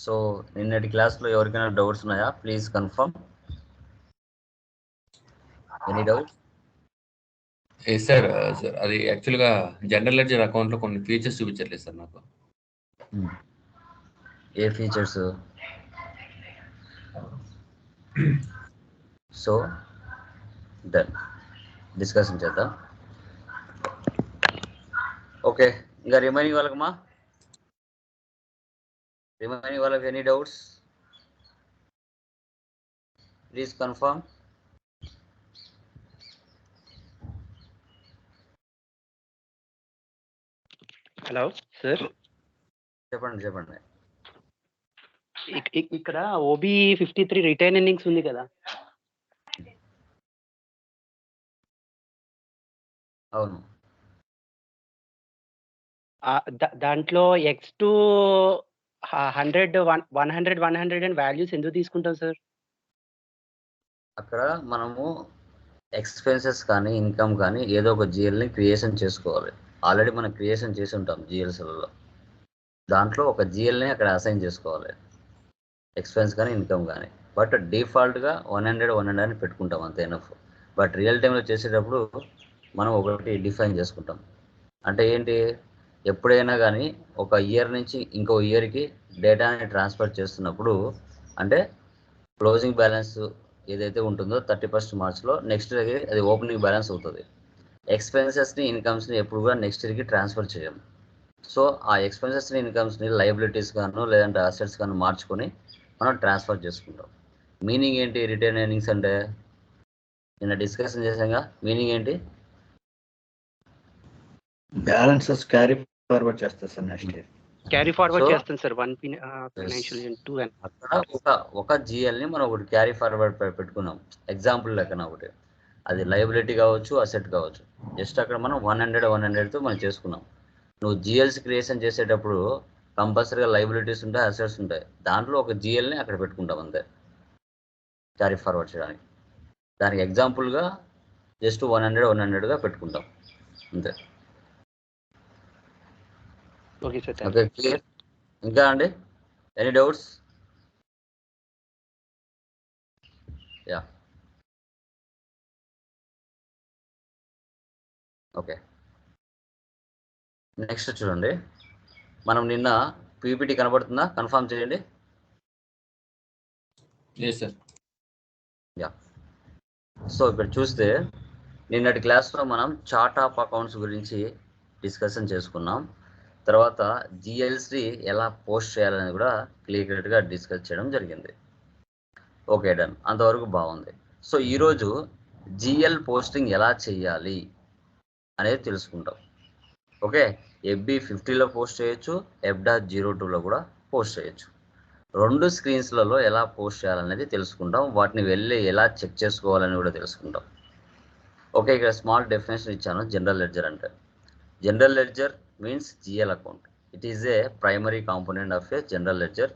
So నిన్నటి క్లాస్లో ఎవరికైనా డౌట్స్ ఉన్నాయా? Please confirm. Any doubt? Sir అది యాక్చువల్గా జనరల్ లెడ్జర్ అకౌంట్లో కొన్ని ఫీచర్స్ చూపించట్లేదు సార్ నాకు. ఏ ఫీచర్స్? సో డన్, డిస్కషన్ చేద్దాం. ఓకే, ఇంకా రిమైనింగ్ వాళ్ళకమ్మా, రిమైనింగ్ వాళ్ళకి any doubts? Please confirm. Hello sir, చెప్పండి చెప్పండి. ఇక్కడ ఓబీ 53 రిటైన్ ఇన్నింగ్స్ ఉంది కదా? అవును. దాంట్లో X2 100 100 అండ్ వాల్యూస్ ఎందుకు తీసుకుంటాం సార్? అక్కడ మనము ఎక్స్పెన్సెస్ కానీ ఇన్కమ్ కానీ ఏదో ఒక జిఎల్ని క్రియేషన్ చేసుకోవాలి. ఆల్రెడీ మనం క్రియేషన్ చేసి ఉంటాం జిఎల్స్లలో. దాంట్లో ఒక జిఎల్ని అక్కడ అసైన్ చేసుకోవాలి, ఎక్స్పెన్స్ కానీ ఇన్కమ్ కానీ. బట్ డిఫాల్ట్గా 100 అని పెట్టుకుంటాం అంతే ఎనఫ్. బట్ రియల్ టైంలో చేసేటప్పుడు మనం ఒకటి డిఫైన్ చేసుకుంటాం. అంటే ఏంటి, ఎప్పుడైనా కానీ ఒక ఇయర్ నుంచి ఇంకో ఇయర్కి డేటాని ట్రాన్స్ఫర్ చేస్తున్నప్పుడు, అంటే క్లోజింగ్ బ్యాలెన్స్ ఏదైతే ఉంటుందో 31 మార్చ్లో నెక్స్ట్ ఇయర్కి అది ఓపెనింగ్ బ్యాలెన్స్ అవుతుంది. ఎక్స్పెన్సెస్ని ఇన్కమ్స్ని ఎప్పుడు కూడా నెక్స్ట్ ఇయర్కి ట్రాన్స్ఫర్ చేయం. సో ఆ ఎక్స్పెన్సెస్ని ఇన్కమ్స్ని లయబిలిటీస్ గాను లేదంటే అసెట్స్ గాను మార్చుకొని మనం ట్రాన్స్ఫర్ చేసుకుంటాం. మీనింగ్ ఏంటి రిటైన్ ఎర్నింగ్స్ అంటే? నిన్న డిస్కషన్ చేసాంగా, మీనింగ్ ఏంటి? బ్యాలెన్సెస్ క్యారీ ఫార్వర్డ్ చేస్తారు sir next year. Carry forward చేస్తాను సార్ 1 ఫైనాన్షియల్ ఇయర్ 2. అక్కడ ఒక జిఎల్ని మనం ఒకటి క్యారీ ఫార్వర్డ్ పెట్టుకున్నాం ఎగ్జాంపుల్ లెక్కన. ఒకటి అది లయబిలిటీ కావచ్చు, అసెట్ కావచ్చు. జస్ట్ అక్కడ మనం 100తో మనం చేసుకున్నాం. నువ్వు జిఎల్స్ క్రియేషన్ చేసేటప్పుడు కంపల్సరీగా లయబిలిటీస్ ఉంటాయి, అసెట్స్ ఉంటాయి. దాంట్లో ఒక జిఎల్ని అక్కడ పెట్టుకుంటాం అంతే, క్యారీ ఫార్వర్డ్ చేయడానికి. దానికి ఎగ్జాంపుల్గా జస్ట్ 100గా పెట్టుకుంటాం అంతే. Okay sir, okay, clear? ఇంకా అండి, any doubts? Yeah, okay. Next చూడండి, మనం నిన్న పీపీటీ కనబడుతుందా? కన్ఫర్మ్ చేయండి. సార్. యా, సో ఇక్కడ చూస్తే నిన్నటి క్లాస్లో మనం చార్ట్ ఆఫ్ అకౌంట్స్ గురించి డిస్కషన్ చేసుకున్నాం. తర్వాత జిఎల్సి ఎలా పోస్ట్ చేయాలని కూడా క్లియర్గా డిస్కస్ చేయడం జరిగింది. ఓకే, డన్, అంతవరకు బాగుంది. సో ఈరోజు జిఎల్ పోస్టింగ్ ఎలా చేయాలి అనేది తెలుసుకుంటాం. ఓకే, FB 50లో పోస్ట్ చేయొచ్చు, F.02లో కూడా పోస్ట్ చేయొచ్చు. 2 స్క్రీన్స్లలో ఎలా పోస్ట్ చేయాలనేది తెలుసుకుంటాం. వాటిని వెళ్ళి ఎలా చెక్ చేసుకోవాలని కూడా తెలుసుకుంటాం. ఓకే, ఇక్కడ స్మాల్ డెఫినేషన్ ఇచ్చాను. జనరల్ లెడ్జర్ అంటే, general ledger means GL account. It is a primary component of a general ledger.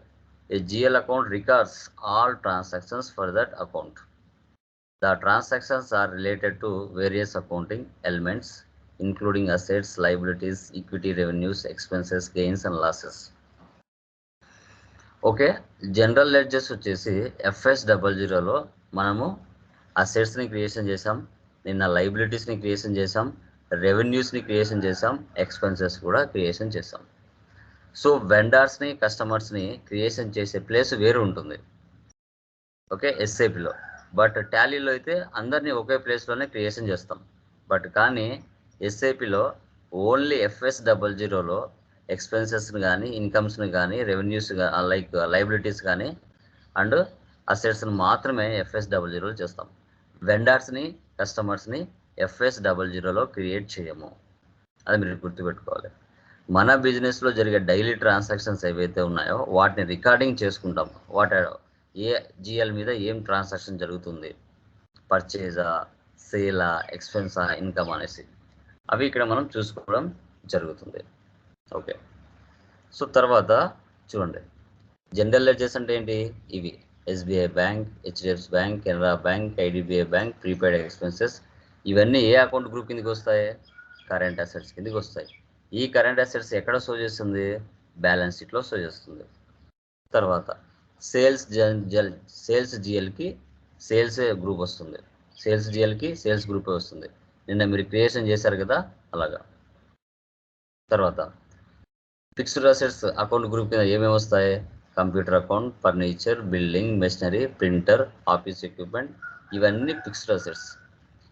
A GL account records all transactions for that account. The transactions are related to various accounting elements including assets, liabilities, equity, revenues, expenses, gains and losses. Okay, general ledgers వచ్చేసి FS00లో మనము అసెట్స్ని creation చేసాం, నిన్న లైబిలిటీస్ని creation చేసాం, రెవెన్యూస్ని creation చేసాం, expenses కూడా creation చేసాం. So వెండర్స్ని, కస్టమర్స్ని creation చేసే place వేరు ఉంటుంది. ఓకే, SAPలో. బట్ టాలీలో అయితే అందరినీ ఒకే ప్లేస్లోనే క్రియేషన్ చేస్తాం. బట్ కానీ SAPలో ఓన్లీ FS00లో ఎక్స్పెన్సెస్ని కానీ, ఇన్కమ్స్ని కానీ, రెవెన్యూస్ లైక్ లైబిలిటీస్ కానీ అండ్ అసెట్స్ని మాత్రమే FS00లో చేస్తాం. వెండర్స్ని, కస్టమర్స్ని FS00లో క్రియేట్ చేయము. అది మీరు గుర్తుపెట్టుకోవాలి. మన బిజినెస్లో జరిగే డైలీ ట్రాన్సాక్షన్స్ ఏవైతే ఉన్నాయో వాటిని రికార్డింగ్ చేసుకుంటాం. వాటి ఏ జిఎల్ మీద ఏం ట్రాన్సాక్షన్ జరుగుతుంది, పర్చేజా, సేలా, ఎక్స్పెన్సా, ఇన్కమ్ అనేసి అవి ఇక్కడ మనం చూసుకోవడం జరుగుతుంది. ఓకే, సో తర్వాత చూడండి, జనరల్ లెడ్జర్స్ అంటే ఏంటి? ఇవి SBI bank, HDFC bank, Canara bank, IDBI bank, prepaid expenses, ఇవన్నీ ఏ అకౌంట్ గ్రూప్ కిందకి వస్తాయి? కరెంట్ అసెట్స్ కిందకి వస్తాయి. ఈ కరెంట్ అసెట్స్ ఎక్కడ షో చేస్తుంది? బ్యాలెన్స్ షీట్లో షో చేస్తుంది. తర్వాత సేల్స్ సేల్స్ జిఎల్కి సేల్స్ గ్రూప్ వస్తుంది, సేల్స్ జిఎల్కి సేల్స్ గ్రూపే వస్తుంది. నిన్న మీరు క్రియేషన్ చేశారు కదా అలాగా. తర్వాత ఫిక్స్డ్ అసెట్స్ అకౌంట్ గ్రూప్ కింద ఏమేమి వస్తాయి? Computer account, furniture, building, machinery, printer, office equipment, ఇవన్నీ ఫిక్స్డ్ అసెట్స్.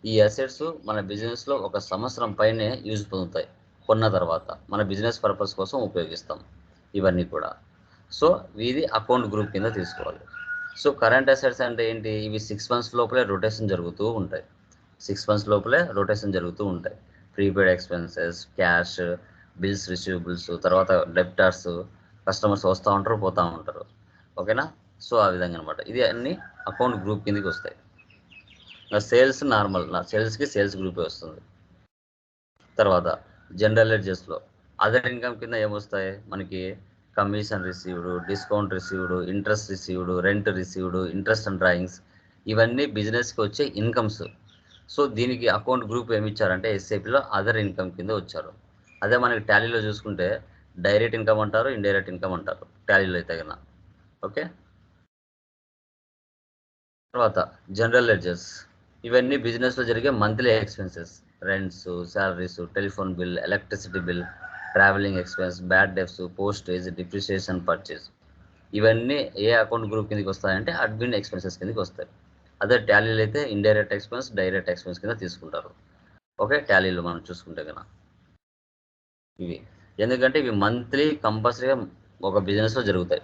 ఈ అసెట్స్ మన బిజినెస్లో 1 సంవత్సరం పైనే యూజ్ పొందుతాయి. కొన్న తర్వాత మన బిజినెస్ పర్పస్ కోసం ఉపయోగిస్తాం ఇవన్నీ కూడా. సో ఇది అకౌంట్ గ్రూప్ కింద తీసుకోవాలి. సో కరెంట్ అసెట్స్ అంటే ఏంటి? ఇవి 6 months లోపలే రొటేషన్ జరుగుతూ ఉంటాయి. 6 months లోపలే రొటేషన్ జరుగుతూ ఉంటాయి. Prepaid expenses, cash, bills, receivables, తర్వాత డెబ్టార్స్, కస్టమర్స్ వస్తూ ఉంటారు పోతూ ఉంటారు. ఓకేనా? సో ఆ విధంగా అనమాట. ఇది అన్ని అకౌంట్ గ్రూప్ కిందకి వస్తాయి. సేల్స్ నార్మల్, సేల్స్కి సేల్స్ గ్రూపే వస్తుంది. తర్వాత జనరల్ లెడ్జర్స్లో అదర్ ఇన్కమ్ కింద ఏమొస్తాయి మనకి? Commission received, discount received, interest received, rent received, interest and drawings, ఇవన్నీ బిజినెస్కి వచ్చే ఇన్కమ్స్. సో దీనికి అకౌంట్ గ్రూప్ ఏమి ఇచ్చారంటే ఎస్ఐపిలో అదర్ ఇన్కమ్ కింద వచ్చారు. అదే మనకి టాలీలో చూసుకుంటే డైరెక్ట్ ఇన్కమ్ అంటారు, ఇండైరెక్ట్ ఇన్కమ్ అంటారు టాలీలో అయితే కన్నా. ఓకే. తర్వాత జనరల్ లెడ్జర్స్, ఇవన్నీ బిజినెస్లో జరిగే monthly expenses, rents, salaries, telephone bill, electricity bill, travelling expense, bad డెఫ్స్, postage, depreciation, purchase, ఇవన్నీ ఏ అకౌంట్ గ్రూప్ కిందకి వస్తాయంటే అడ్మిన్ ఎక్స్పెన్సెస్ కిందకి వస్తాయి. అదే టాలీలో అయితే ఇండైరెక్ట్ ఎక్స్పెన్స్, డైరెక్ట్ ఎక్స్పెన్స్ కింద తీసుకుంటారు. ఓకే, టాలీలో మనం చూసుకుంటే కన్నా ఇవి, ఎందుకంటే ఇవి మంత్లీ కంపల్సరీగా ఒక బిజినెస్లో జరుగుతాయి.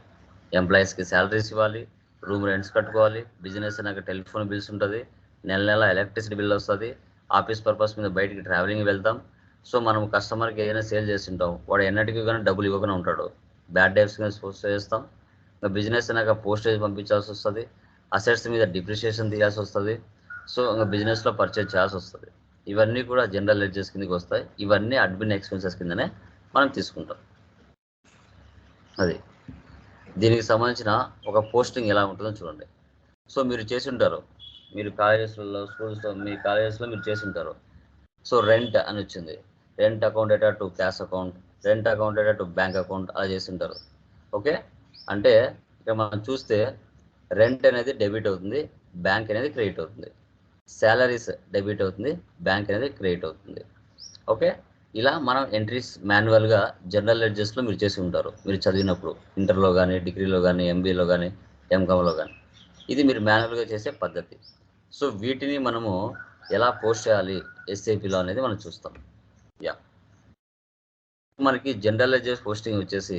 ఎంప్లాయీస్కి శాలరీస్ ఇవ్వాలి, రూమ్ రెంట్స్ కట్టుకోవాలి, బిజినెస్ నాకు టెలిఫోన్ బిల్స్ ఉంటుంది, నెల నెల ఎలక్ట్రిసిటీ బిల్ వస్తుంది, ఆఫీస్ పర్పస్ మీద బయటికి ట్రావెలింగ్ వెళ్తాం. సో మనం కస్టమర్కి ఏదైనా సేల్ చేస్తుంటాం, వాడు ఎన్నటికీ కానీ డబ్బులు ఇవ్వకుండా ఉంటాడు, బ్యాడ్ డెబ్ట్స్ కింద పోస్ట్ చేస్తాం. ఇంకా బిజినెస్ నాకు పోస్టేజ్ పంపించాల్సి వస్తుంది, అసెట్స్ మీద డిప్రిషియేషన్ తీయాల్సి వస్తుంది. సో ఇంకా బిజినెస్లో పర్చేజ్ చేయాల్సి వస్తుంది. ఇవన్నీ కూడా జనరల్ లెడ్జర్స్ కిందకి వస్తాయి. ఇవన్నీ అడ్మిన్ ఎక్స్పెన్సెస్ కిందనే మనం తీసుకుంటాం. అది దీనికి సంబంధించిన ఒక పోస్టింగ్ ఎలా ఉంటుందో చూడండి. సో మీరు చేసి ఉంటారు, మీరు కాలేజెస్లో, స్కూల్స్లో, మీ కాలేజెస్లో మీరు చేసి ఉంటారు. సో రెంట్ అని వచ్చింది, rent account data to cash account, rent account data to bank account, అలా చేసి ఉంటారు. ఓకే, అంటే ఇక్కడ మనం చూస్తే రెంట్ అనేది డెబిట్ అవుతుంది, బ్యాంక్ అనేది క్రెడిట్ అవుతుంది. శాలరీస్ డెబిట్ అవుతుంది, బ్యాంక్ అనేది క్రెడిట్ అవుతుంది. ఓకే, ఇలా మనం ఎంట్రీస్ మాన్యువల్గా జనరల్ లెడ్జర్స్లో మీరు చేసి ఉంటారు, మీరు చదివినప్పుడు ఇంటర్లో కానీ, డిగ్రీలో కానీ, ఎంబీఏలో కానీ, ఎంకామ్లో కానీ. ఇది మీరు మాన్యువల్గా చేసే పద్ధతి. సో వీటిని మనము ఎలా పోస్ట్ చేయాలి ఎస్ఐపిలో అనేది మనం చూస్తాం. యా, మనకి జనరల్ లెడ్జర్స్ పోస్టింగ్ వచ్చేసి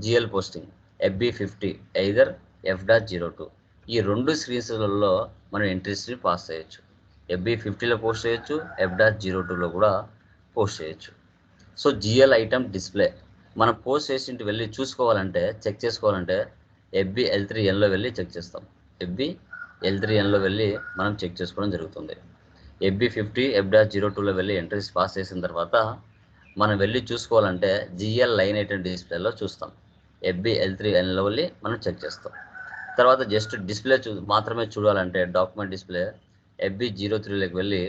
GL posting FB50 either F.02, ఈ 2 స్క్రీన్స్లలో మనం ఎంట్రీస్ని పాస్ చేయొచ్చు. FB50లో పోస్ట్ చేయొచ్చు, F.02లో కూడా పోస్ట్ చేయొచ్చు. సో జిఎల్ ఐటమ్ డిస్ప్లే మనం పోస్ట్ చేసి వెళ్ళి చూసుకోవాలంటే, చెక్ చేసుకోవాలంటే FBL3Nలో వెళ్ళి చెక్ చేస్తాం. FBL3Nలో వెళ్ళి మనం చెక్ చేసుకోవడం జరుగుతుంది. FB50 F.02లో వెళ్ళి ఎంట్రీస్ పాస్ చేసిన తర్వాత మనం వెళ్ళి చూసుకోవాలంటే జిఎల్ లైన్ ఐటమ్ డిస్ప్లేలో చూస్తాం. FBL3Nలో వెళ్ళి మనం చెక్ చేస్తాం. తర్వాత జస్ట్ డిస్ప్లే మాత్రమే చూడాలంటే డాక్యుమెంట్ డిస్ప్లే FB03లోకి వెళ్ళి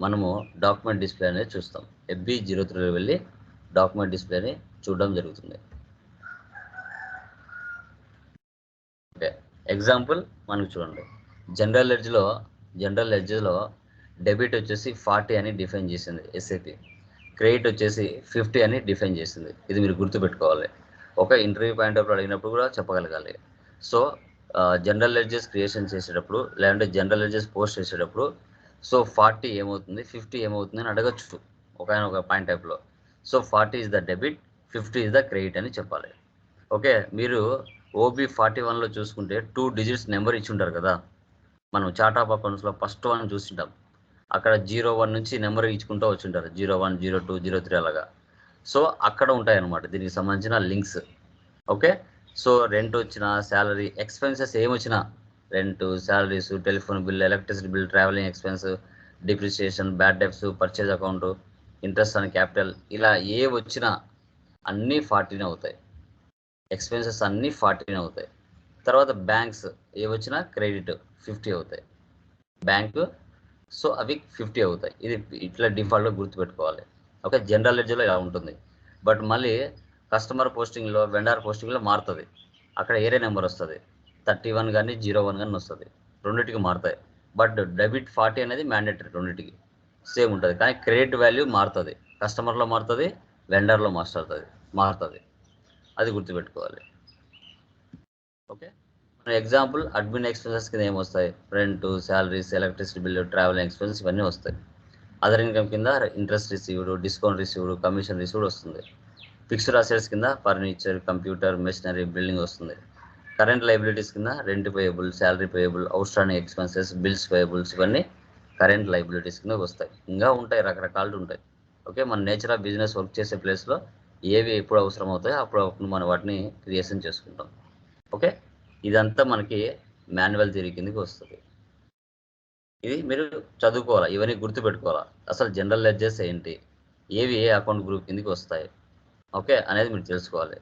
మనము డాక్యుమెంట్ డిస్ప్లే అనేది చూస్తాం. FB03లో వెళ్ళి డాక్యుమెంట్ డిస్ప్లేని చూడడం జరుగుతుంది. ఓకే, ఎగ్జాంపుల్ మనకు చూడండి. జనరల్ లెడ్జ్లో డెబిట్ వచ్చేసి 40 అని డిఫైన్ చేసింది ఎస్ఐపి, క్రెడిట్ వచ్చేసి 50 అని డిఫైన్ చేసింది. ఇది మీరు గుర్తుపెట్టుకోవాలి. ఒక ఇంటర్వ్యూ పాయింట్ ఆఫ్ అడిగినప్పుడు కూడా చెప్పగలగాలి. సో జనరల్ లెడ్జర్స్ క్రియేషన్ చేసేటప్పుడు, లేదంటే జనరల్ లెడ్జర్స్ పోస్ట్ చేసేటప్పుడు సో 40 ఏమవుతుంది, 50 ఏమవుతుంది అని అడగచ్చు ఒక పాయింట్ టైప్లో. So 40 is the debit, 50 is the credit అని చెప్పాలి. ఓకే, మీరు OB41లో చూసుకుంటే 2 digits నెంబర్ ఇచ్చి ఉంటారు కదా, మనం చార్ట్ ఆఫ్ అకౌంట్స్లో ఫస్ట్ 1 చూసింటాం. అక్కడ 01 నుంచి నెంబర్ ఇచ్చుకుంటూ వచ్చింటారు, 01, 02, 03 అలాగా. సో అక్కడ ఉంటాయి అన్నమాట దీనికి సంబంధించిన లింక్స్. ఓకే, సో రెంట్ వచ్చినా, శాలరీ ఎక్స్పెన్సెస్ ఏమొచ్చినా, rent, salaries, telephone bill, electricity bill, travelling expense, depreciation, bad debts, purchase account, interest and capital, ఇలా ఏ వచ్చినా అన్నీ 40 అవుతాయి. ఎక్స్పెన్సెస్ అన్నీ 40 అవుతాయి. తర్వాత బ్యాంక్స్ ఏ వచ్చినా క్రెడిట్ 50 అవుతాయి, బ్యాంకు సో అవి 50 అవుతాయి. ఇది ఇట్లా డిఫాల్ట్గా గుర్తుపెట్టుకోవాలి. ఓకే, జనరల్ లెడ్జర్లో ఇలా ఉంటుంది. బట్ మళ్ళీ కస్టమర్ పోస్టింగ్లో వెండర్ పోస్టింగ్లో మారుతుంది. అక్కడ ఏరియా నెంబర్ వస్తుంది, 31 కానీ 01 కానీ వస్తుంది, రెండింటికి మారుతాయి. బట్ డెబిట్ 40 అనేది మ్యాండేటరీ, రెండింటికి సేమ్ ఉంటుంది. కానీ క్రెడిట్ వాల్యూ మారుతుంది, కస్టమర్లో మారుతుంది, వెండర్లో మారుతుంది. అది గుర్తుపెట్టుకోవాలి. ఓకే, ఎగ్జాంపుల్ అడ్మిన్ ఎక్స్పెన్సెస్ కింద ఏమొస్తాయి? Rent, salaries, electricity bill, travelling expenses ఇవన్నీ వస్తాయి. అదర్ ఇన్కమ్ కింద interest received, discount received, commission received వస్తుంది. ఫిక్స్డ్ అసెట్స్ కింద ఫర్నిచర్, కంప్యూటర్, మెషినరీ, బిల్డింగ్ వస్తుంది. కరెంట్ లైబిలిటీస్ కింద rent payable, salary payable, out standing expenses, bills payables, ఇవన్నీ current liabilities కింద వస్తాయి. ఇంకా ఉంటాయి, రకరకాలు ఉంటాయి. ఓకే, మన నేచర్ ఆఫ్ బిజినెస్ వర్క్ చేసే ప్లేస్లో ఏవి ఎప్పుడు అవసరం అవుతాయో అప్పుడు మనం వాటిని క్రియేషన్ చేసుకుంటాం. ఓకే, ఇదంతా మనకి మాన్యువల్ థియరీ కిందకి వస్తుంది. ఇది మీరు చదువుకోవాలా, ఇవన్నీ గుర్తుపెట్టుకోవాలా. అసలు జనరల్ లెడ్జర్స్ ఏంటి, ఏవి ఏ అకౌంట్ గ్రూప్ కిందకి వస్తాయి, ఓకే అనేది మీరు తెలుసుకోవాలి.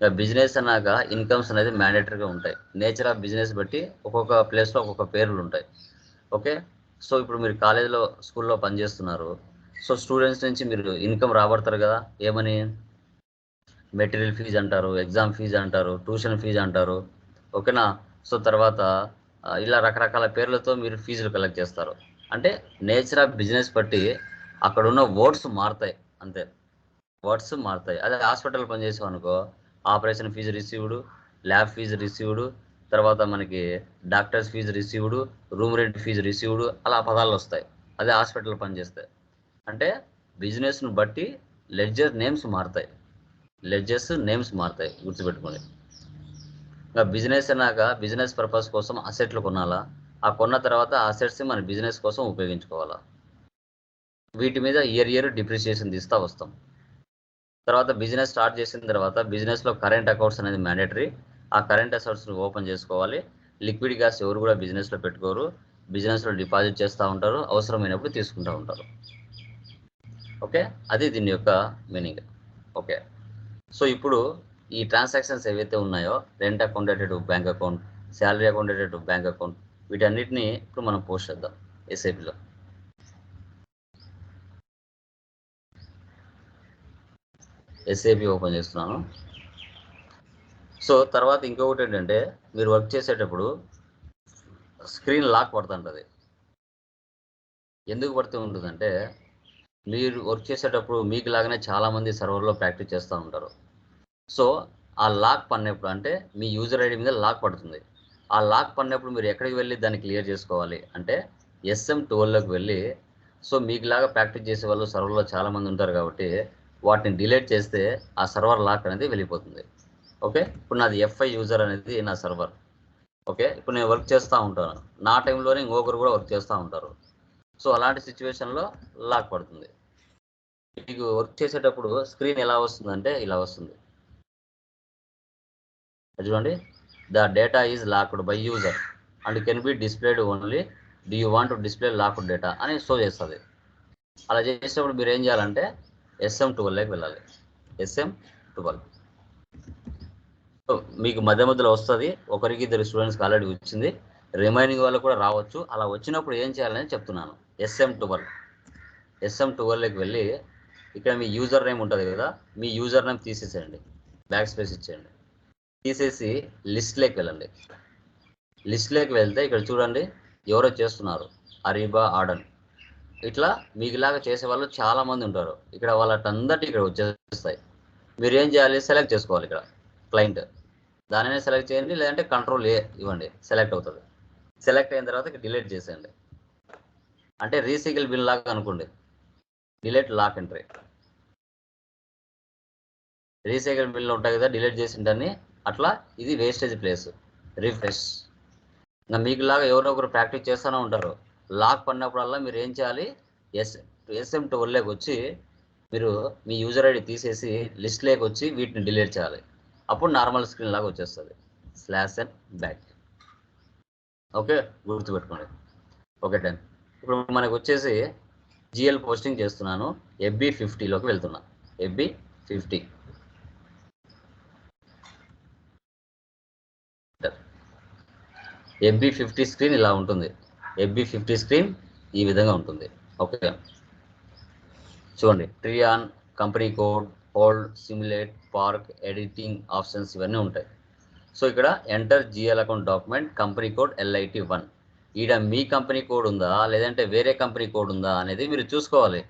ఇక బిజినెస్ అన్నాక ఇన్కమ్స్ అనేది మ్యాండేటరీగా ఉంటాయి. నేచర్ ఆఫ్ బిజినెస్ బట్టి ఒక్కొక్క ప్లేస్లో ఒక్కొక్క పేర్లు ఉంటాయి. ఓకే, సో ఇప్పుడు మీరు కాలేజీలో, స్కూల్లో పనిచేస్తున్నారు. సో స్టూడెంట్స్ నుంచి మీరు ఇన్కమ్ రాబడతారు కదా, ఏమని? మెటీరియల్ ఫీజు అంటారు, ఎగ్జామ్ ఫీజు అంటారు, ట్యూషన్ ఫీజు అంటారు. ఓకేనా? సో తర్వాత ఇలా రకరకాల పేర్లతో మీరు ఫీజులు కలెక్ట్ చేస్తారు. అంటే నేచర్ ఆఫ్ బిజినెస్ బట్టి అక్కడ ఉన్న వర్డ్స్ మారుతాయి, అంతే, వర్డ్స్ మారుతాయి. అదే హాస్పిటల్ పనిచేసాం అనుకో, operation fee received, lab fee received, తర్వాత మనకి doctors fee received, room rent fee received, అలా పదాలు వస్తాయి. అదే హాస్పిటల్ పనిచేస్తాయి. అంటే బిజినెస్ను బట్టి లెడ్జర్ నేమ్స్ మారుతాయి, గుర్తుపెట్టుకోండి. ఇంకా బిజినెస్ అన్నాక బిజినెస్ పర్పస్ కోసం అసెట్లు కొనాలా, ఆ కొన్న తర్వాత ఆ అసెట్స్ని మన బిజినెస్ కోసం ఉపయోగించుకోవాలా. వీటి మీద ఇయర్ డిప్రిసియేషన్ తీస్తూ వస్తాం. తర్వాత బిజినెస్ స్టార్ట్ చేసిన తర్వాత బిజినెస్లో కరెంట్ అకౌంట్స్ అనేది మ్యాండేటరీ. ఆ కరెంట్ అసెట్స్ని ఓపెన్ చేసుకోవాలి. లిక్విడ్ గ్యాస్ ఎవరు కూడా బిజినెస్లో పెట్టుకోరు, బిజినెస్లో డిపాజిట్ చేస్తూ ఉంటారు, అవసరమైనప్పుడు తీసుకుంటూ ఉంటారు. ఓకే, అది దీని యొక్క మీనింగ్. ఓకే, సో ఇప్పుడు ఈ ట్రాన్సాక్షన్స్ ఏవైతే ఉన్నాయో, rent accounted bank account, salary accounted bank account, వీటన్నిటిని ఇప్పుడు మనం పోస్ట్ చేద్దాం ఎస్ఐపిలో. ఎస్ఐపి ఓపెన్ చేస్తున్నాను. సో తర్వాత ఇంకొకటి ఏంటంటే, మీరు వర్క్ చేసేటప్పుడు స్క్రీన్ లాక్ పడుతుంటుంది. ఎందుకు పడుతూ ఉంటుందంటే, మీరు వర్క్ చేసేటప్పుడు మీకు లాగానే చాలామంది సర్వర్లో ప్రాక్టీస్ చేస్తూ ఉంటారు. సో ఆ లాక్ పడినప్పుడు, అంటే మీ యూజర్ ఐడి మీద లాక్ పడుతుంది. ఆ లాక్ పడినప్పుడు మీరు ఎక్కడికి వెళ్ళి దాన్ని క్లియర్ చేసుకోవాలి అంటే SM12లోకి వెళ్ళి, సో మీకులాగా ప్రాక్టీస్ చేసే వాళ్ళు సర్వర్లో చాలామంది ఉంటారు కాబట్టి వాటిని డిలీట్ చేస్తే ఆ సర్వర్ లాక్ అనేది వెళ్ళిపోతుంది. ఓకే, ఇప్పుడు నాది FI యూజర్ అనేది నా సర్వర్. ఓకే, ఇప్పుడు నేను వర్క్ చేస్తూ ఉంటాను, నా టైంలోనే ఇంకొకరు కూడా వర్క్ చేస్తూ ఉంటారు. సో అలాంటి సిచ్యువేషన్లో లాక్ పడుతుంది. మీకు వర్క్ చేసేటప్పుడు స్క్రీన్ ఎలా వస్తుందంటే ఇలా వస్తుంది, చూడండి. The data is locked by user and can be displayed only, do you want to display locked data అని షో చేస్తుంది. అలా చేసేటప్పుడు మీరు ఏం చేయాలంటే SM12లోకి వెళ్ళాలి. SM12 మీకు మధ్యలో వస్తుంది. ఒకరికి 2 స్టూడెంట్స్కి ఆల్రెడీ వచ్చింది, రిమైనింగ్ వాళ్ళు కూడా రావచ్చు. అలా వచ్చినప్పుడు ఏం చేయాలని చెప్తున్నాను. SM12లోకి వెళ్ళి ఇక్కడ మీ యూజర్ నేమ్ ఉంటుంది కదా, మీ యూజర్ నేమ్ తీసేసేయండి, బ్యాక్ స్పేస్ ఇచ్చేయండి, తీసేసి లిస్ట్లోకి వెళ్ళండి. లిస్ట్లోకి వెళ్తే ఇక్కడ చూడండి ఎవరో చేస్తున్నారు, అరీబా, ఆడన్, ఇట్లా మీకులాగా చేసేవాళ్ళు చాలామంది ఉంటారు. ఇక్కడ వాళ్ళందరికీ ఇక్కడ వచ్చేస్తాయి. మీరు ఏం చేయాలి, సెలెక్ట్ చేసుకోవాలి. ఇక్కడ క్లయింట్ దానినే సెలెక్ట్ చేయండి, లేదంటే Ctrl A ఇవ్వండి, సెలెక్ట్ అవుతుంది. సెలెక్ట్ అయిన తర్వాత డిలీట్ చేసేయండి. అంటే రీసైకిల్ బిల్ లాగా అనుకోండి, delete lock entry. Recycle bin ఉంటాయి కదా, డిలీట్ చేసింటని అట్లా. ఇది వేస్టేజ్ ప్లేస్. రిఫ్రెష్. ఇంకా మీకులాగా ఎవరో ఒకరు ప్రాక్టీస్ చేస్తూనే ఉంటారు. లాక్ పడినప్పుడల్లా మీరు ఏం చేయాలి, SM12లోకి వచ్చి మీరు మీ యూజర్ ఐడి తీసేసి లిస్ట్లోకి వచ్చి వీటిని డిలీట్ చేయాలి. అప్పుడు నార్మల్ స్క్రీన్ లాగా వచ్చేస్తుంది. /బ్యాక్. ఓకే, గుర్తుపెట్టుకోండి. Okay, done. ఇప్పుడు మనకు వచ్చేసి GL పోస్టింగ్ చేస్తున్నాను, FB50లోకి వెళ్తున్నా. FB50 స్క్రీన్ ఇలా ఉంటుంది. FB50 స్క్రీన్ ఈ విధంగా ఉంటుంది. ఓకే, చూడండి, ట్రియాన్, company code, hold, simulate, park, editing options ఇవన్నీ ఉంటాయి. సో ఇక్కడ enter GL account document company code LIT1. ఈడ మీ కంపెనీ కోడ్ ఉందా లేదంటే వేరే కంపెనీ కోడ్ ఉందా అనేది మీరు చూసుకోవాలి.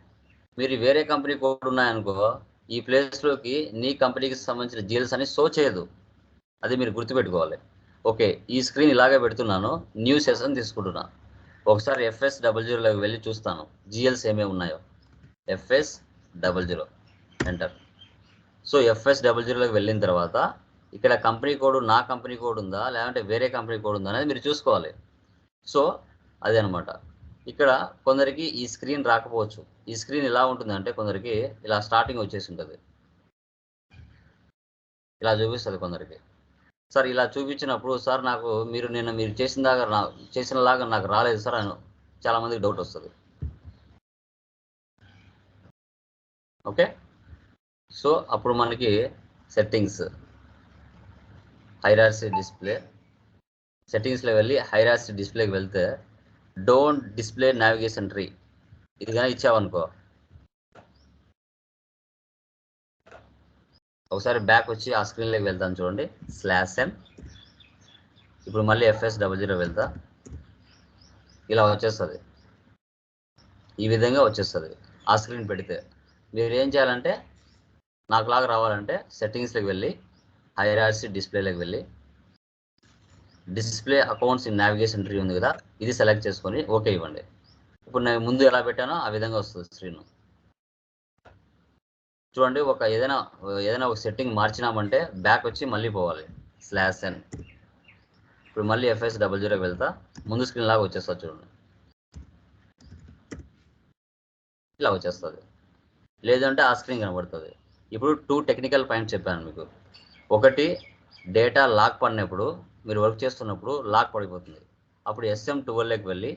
మీరు వేరే కంపెనీ కోడ్ ఉన్నాయనుకో ఈ ప్లేస్లోకి నీ కంపెనీకి సంబంధించిన జిఎల్స్ అని షో చేయదు. అది మీరు గుర్తుపెట్టుకోవాలి. ఓకే, ఈ స్క్రీన్ ఇలాగే పెడుతున్నాను, న్యూ సెషన్ తీసుకుంటున్నా. ఒకసారి FS00లోకి వెళ్ళి చూస్తాను జిఎల్స్ ఏమేమి ఉన్నాయో. FS00 enter. సో FS00లోకి వెళ్ళిన తర్వాత ఇక్కడ కంపెనీ కోడ్ నా కంపెనీ కోడ్ ఉందా లేదంటే వేరే కంపెనీ కోడ్ ఉందా అనేది మీరు చూసుకోవాలి. సో అదే అనమాట. ఇక్కడ కొందరికి ఈ స్క్రీన్ రాకపోవచ్చు. ఈ స్క్రీన్ ఎలా ఉంటుందంటే కొందరికి ఇలా స్టార్టింగ్ వచ్చేసి ఉంటుంది, ఇలా చూపిస్తుంది కొందరికి. సార్ ఇలా చూపించినప్పుడు సార్ నాకు మీరు చేసినలాగా నాకు రాలేదు సార్ అని చాలామందికి డౌట్ వస్తుంది. ఓకే, సో అప్పుడు మనకి సెట్టింగ్స్, హైరార్సీ డిస్ప్లే, సెట్టింగ్స్లో వెళ్ళి హైరార్సీ డిస్ప్లేకి వెళ్తే డోంట్ డిస్ప్లే నావిగేషన్ ట్రీ ఇది కానీ ఇచ్చావనుకో, ఒకసారి బ్యాక్ వచ్చి ఆ స్క్రీన్లోకి వెళ్తాను చూడండి, /n. ఇప్పుడు మళ్ళీ FS00 వెళ్తా, ఇలా వచ్చేస్తుంది, ఈ విధంగా వచ్చేస్తుంది. ఆ స్క్రీన్ పెడితే మీరు ఏం చేయాలంటే నాకులాగా రావాలంటే సెట్టింగ్స్లోకి వెళ్ళి హైరార్సీ డిస్ప్లేలోకి వెళ్ళి display accounts in navigation tree ఉంది కదా, ఇది సెలెక్ట్ చేసుకొని ఓకే ఇవ్వండి. ఇప్పుడు నేను ముందు ఎలా పెట్టానో ఆ విధంగా వస్తుంది స్క్రీన్. చూడండి, ఏదైనా ఒక సెట్టింగ్ మార్చినామంటే బ్యాక్ వచ్చి మళ్ళీ పోవాలి, /n. ఇప్పుడు మళ్ళీ FS00 వెళ్తా, ముందు స్క్రీన్ లాగా వచ్చేస్తుంది చూడండి, ఇలా వచ్చేస్తుంది. లేదంటే ఆ స్క్రీన్ కనబడుతుంది. ఇప్పుడు 2 టెక్నికల్ పాయింట్స్ చెప్పాను మీకు. ఒకటి, డేటా లాక్ పడినప్పుడు మీరు వర్క్ చేస్తున్నప్పుడు లాక్ పడిపోతుంది. అప్పుడు SM12లోకి వెళ్ళి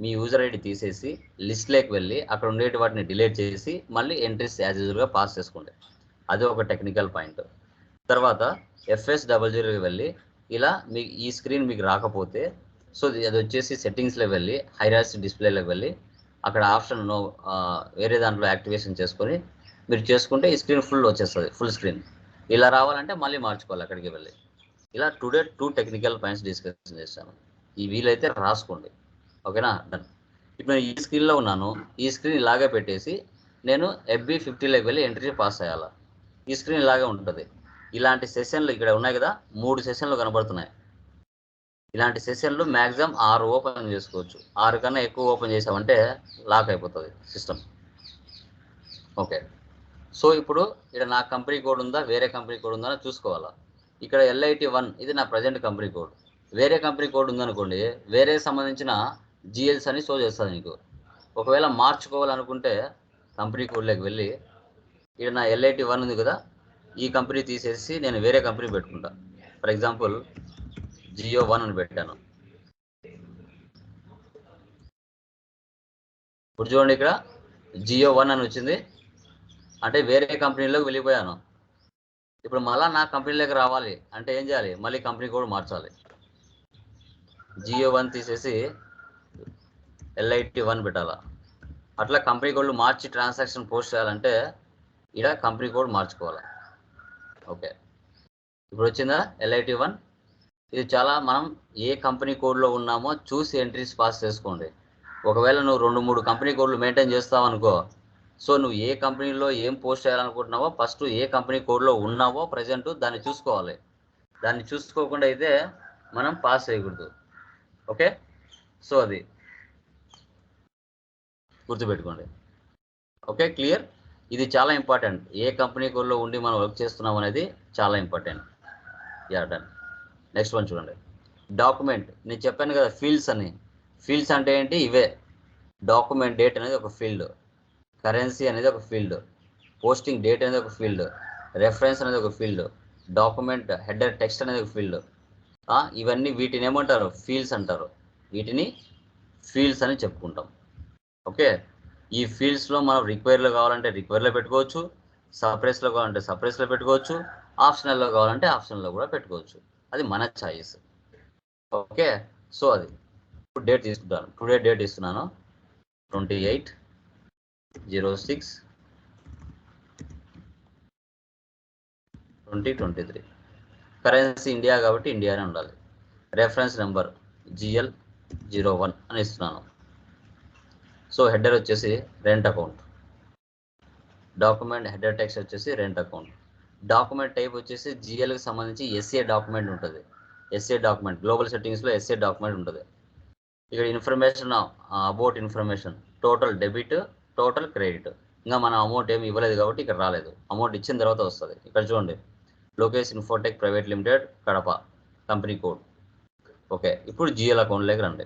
మీ యూజర్ ఐడి తీసేసి లిస్ట్లోకి వెళ్ళి అక్కడ ఉండేటి వాటిని డిలీట్ చేసి మళ్ళీ ఎంట్రీస్ యాజ్ యూజువల్గా పాస్ చేసుకోండి. అది ఒక టెక్నికల్ పాయింట్. తర్వాత FS00కి వెళ్ళి ఇలా మీకు ఈ స్క్రీన్ మీకు రాకపోతే సో అది వచ్చేసి సెట్టింగ్స్లో వెళ్ళి హైరార్సీ డిస్ప్లేలోకి వెళ్ళి అక్కడ ఆప్షన్ వేరే దాంట్లో యాక్టివేషన్ చేసుకొని మీరు చేసుకుంటే ఈ స్క్రీన్ ఫుల్ వచ్చేస్తుంది, ఫుల్ స్క్రీన్. ఇలా రావాలంటే మళ్ళీ మార్చుకోవాలి అక్కడికి వెళ్ళి. ఇలా టుడే 2 టెక్నికల్ పాయింట్స్ డిస్కషన్ చేస్తాను. ఈ వీలైతే రాసుకోండి, ఓకేనా? డన్. ఇప్పుడు నేను ఈ స్క్రీన్లో ఉన్నాను, ఈ స్క్రీన్ ఇలాగే పెట్టేసి నేను FB50లోకి వెళ్ళి ఎంట్రీ పాస్ అయ్యాలా. ఈ స్క్రీన్ ఇలాగే ఉంటుంది. ఇలాంటి సెషన్లు ఇక్కడ ఉన్నాయి కదా, 3 సెషన్లు కనబడుతున్నాయి. ఇలాంటి సెషన్లు మ్యాక్సిమం 6 ఓపెన్ చేసుకోవచ్చు. 6 కన్నా ఎక్కువ ఓపెన్ చేసామంటే లాక్ అయిపోతుంది సిస్టమ్. ఓకే, సో ఇప్పుడు ఇక్కడ నా కంపెనీ కోడ్ ఉందా వేరే కంపెనీ కోడ్ ఉందా అని చూసుకోవాలా. ఇక్కడ LIT1 ఇది నా ప్రజెంట్ కంపెనీ కోడ్. వేరే కంపెనీ కోడ్ ఉందనుకోండి, వేరే సంబంధించిన జిఎల్స్ అని షో చేస్తుంది నీకు. ఒకవేళ మార్చుకోవాలనుకుంటే కంపెనీ కోడ్లోకి వెళ్ళి ఇక్కడ నా LIT1 ఉంది కదా, ఈ కంపెనీ తీసేసి నేను వేరే కంపెనీ పెట్టుకుంటా. ఫర్ ఎగ్జాంపుల్ Jio1 అని పెట్టాను. ఇప్పుడు చూడండి, ఇక్కడ Jio1 అని వచ్చింది, అంటే వేరే కంపెనీలోకి వెళ్ళిపోయాను. ఇప్పుడు మళ్ళీ నా కంపెనీలోకి రావాలి అంటే ఏం చేయాలి, మళ్ళీ కంపెనీ కోడ్ మార్చాలి. Jio1 తీసేసి LIT1 పెట్టాలా. అట్లా కంపెనీ కోడ్లు మార్చి ట్రాన్సాక్షన్ పోస్ట్ చేయాలంటే ఇక్కడ కంపెనీ కోడ్ మార్చుకోవాలి. ఓకే, ఇప్పుడు వచ్చిందా LIT1. ఇది చాలా మనం ఏ కంపెనీ కోడ్లో ఉన్నామో చూసి ఎంట్రీస్ పాస్ చేసుకోండి. ఒకవేళ నువ్వు 2-3 కంపెనీ కోడ్లు మెయింటైన్ చేస్తావు అనుకో, సో నువ్వు ఏ కంపెనీలో ఏం పోస్ట్ చేయాలనుకుంటున్నావో ఫస్ట్ ఏ కంపెనీ కోడ్లో ఉన్నావో ప్రజెంట్ దాన్ని చూసుకోవాలి. దాన్ని చూసుకోకుండా అయితే మనం పాస్ చేయకూడదు. ఓకే, సో అది గుర్తుపెట్టుకోండి. Okay, clear. ఇది చాలా ఇంపార్టెంట్. ఏ కంపెనీ కోడ్లో ఉండి మనం వర్క్ చేస్తున్నాం అనేది చాలా important. Yeah, done. Next one చూడండి, డాక్యుమెంట్. నేను చెప్పాను కదా ఫీల్డ్స్ అని. ఫీల్డ్స్ అంటే ఏంటి? ఇవే. డాక్యుమెంట్ డేట్ అనేది ఒక ఫీల్డ్, కరెన్సీ అనేది ఒక ఫీల్డ్, పోస్టింగ్ డేట్ అనేది ఒక ఫీల్డ్, రెఫరెన్స్ అనేది ఒక ఫీల్డ్, డాక్యుమెంట్ హెడర్ టెక్స్ట్ అనేది ఒక ఫీల్డ్. ఇవన్నీ వీటిని ఏమంటారు? ఫీల్డ్స్ అంటారు. వీటిని ఫీల్డ్స్ అని చెప్పుకుంటాం. ఓకే, ఈ ఫీల్డ్స్లో మనం రిక్వైర్లో కావాలంటే రిక్వైర్లో పెట్టుకోవచ్చు, సప్రెస్లో కావాలంటే సప్రెస్లో పెట్టుకోవచ్చు, ఆప్షనల్లో కావాలంటే ఆప్షనల్లో కూడా పెట్టుకోవచ్చు. అది మన ఛాయిస్. ఓకే, సో అది ఇప్పుడు డేట్ తీసుకుంటాను. టుడే డేట్ ఇస్తున్నాను 28/06 2023. కరెన్సీ ఇండియా కాబట్టి ఇండియానే ఉండాలి. రెఫరెన్స్ నెంబర్ GL01 అని ఇస్తున్నాను. సో హెడర్ వచ్చేసి rent account, document header text వచ్చేసి రెంట్ అకౌంట్, డాక్యుమెంట్ టైప్ వచ్చేసి GLకి సంబంధించి SA డాక్యుమెంట్ ఉంటుంది. SA డాక్యుమెంట్ గ్లోబల్ సెట్టింగ్స్లో SA డాక్యుమెంట్ ఉంటుంది. ఇక్కడ information about information, total debit, total credit. ఇంకా మనం అమౌంట్ ఏమి ఇవ్వలేదు కాబట్టి ఇక్కడ రాలేదు. అమౌంట్ ఇచ్చిన తర్వాత వస్తుంది. ఇక్కడ చూడండి, Lokesh Infotech private limited Kadapa, company code. Okay, ఇప్పుడు GL అకౌంట్లోకి రండి.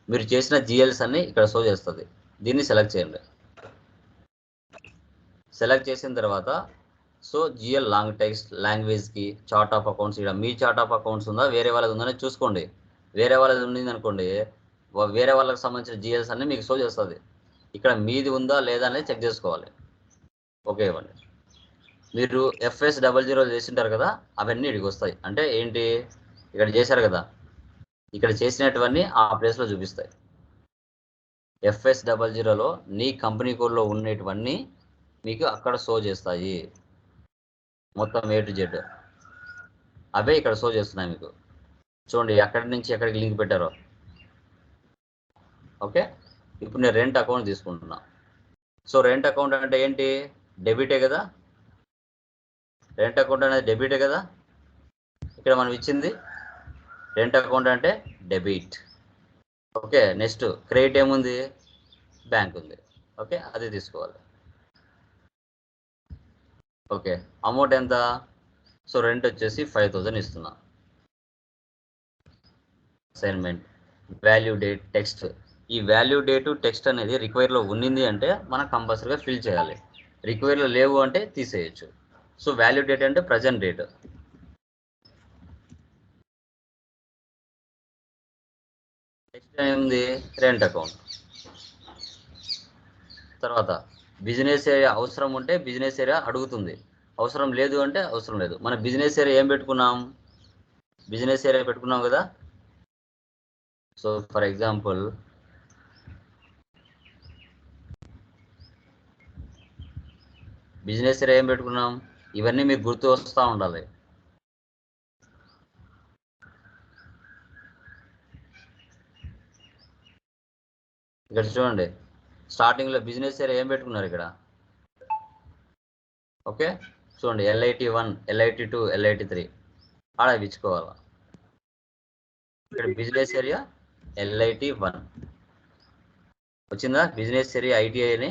మీరు చేసిన GLs అన్ని ఇక్కడ షో చేస్తుంది. దీన్ని సెలెక్ట్ చేయండి. సెలెక్ట్ చేసిన తర్వాత సో GL లాంగ్ టెక్స్ట్ లాంగ్వేజ్కి చార్ట్ ఆఫ్ అకౌంట్స్, ఇక్కడ మీ చార్ట్ ఆఫ్ అకౌంట్స్ ఉందా వేరే వాళ్ళది ఉందని చూసుకోండి. వేరే వాళ్ళది ఉంది అనుకోండి, వేరే వాళ్ళకి సంబంధించిన GLs అన్ని మీకు షో చేస్తుంది. ఇక్కడ మీది ఉందా లేదా అనేది చెక్ చేసుకోవాలి. ఓకే ఇవ్వండి. మీరు FS00 చేసింటారు కదా, అవన్నీ ఇక్కడికి వస్తాయి. అంటే ఏంటి, ఇక్కడ చేశారు కదా, ఇక్కడ చేసినటువన్నీ ఆ ప్లేస్లో చూపిస్తాయి. FS00లో నీ కంపెనీ కోడ్లో ఉండేటివన్నీ మీకు అక్కడ షో చేస్తాయి. మొత్తం A to Z అవే ఇక్కడ షో చేస్తున్నాయి మీకు. చూడండి ఎక్కడి నుంచి ఎక్కడికి లింక్ పెట్టారో. ఓకే, ఇప్పుడు నేను రెంట్ అకౌంట్ తీసుకుంటున్నా. సో రెంట్ అకౌంట్ అంటే ఏంటి, డెబిటే కదా. రెంట్ అకౌంట్ అనేది డెబిటే కదా. ఇక్కడ మనం ఇచ్చింది రెంట్ అకౌంట్ అంటే డెబిట్. ఓకే, నెక్స్ట్ క్రెడిట్ ఏముంది, బ్యాంక్ ఉంది. ఓకే, అది తీసుకోవాలి. ఓకే, అమౌంట్ ఎంత, సో రెంట్ వచ్చేసి 5000 ఇస్తున్నా. Assignment value date text. ఈ వాల్యూ డేటు టెక్స్ట్ అనేది రిక్వైర్లో ఉన్నింది అంటే మనం కంపల్సరీగా ఫిల్ చేయాలి. రిక్వైర్లో లేవు అంటే తీసేయచ్చు. సో వాల్యూ డేట్ అంటే ప్రజెంట్ డేట్. టెక్స్ట్ ఏముంది, రెంట్ అకౌంట్. తర్వాత బిజినెస్ ఏరియా అవసరం ఉంటే బిజినెస్ ఏరియా అడుగుతుంది, అవసరం లేదు అంటే అవసరం లేదు. మన బిజినెస్ ఏరియా ఏం పెట్టుకున్నాం, బిజినెస్ ఏరియా పెట్టుకున్నాం కదా. So for example business area ఏం పెట్టుకున్నాం, ఇవన్నీ మీకు గుర్తు వస్తూ ఉండాలి. ఇక్కడ చూడండి, స్టార్టింగ్లో బిజినెస్ ఏరియా ఏం పెట్టుకున్నారు ఇక్కడ. ఓకే, చూడండి LIT1, LIT2, LIT3 ఆడ ఇచ్చుకోవాలి. ఇక్కడ బిజినెస్ ఏరియా LIT1 వచ్చిందా, బిజినెస్ ఏరియా ITI అని.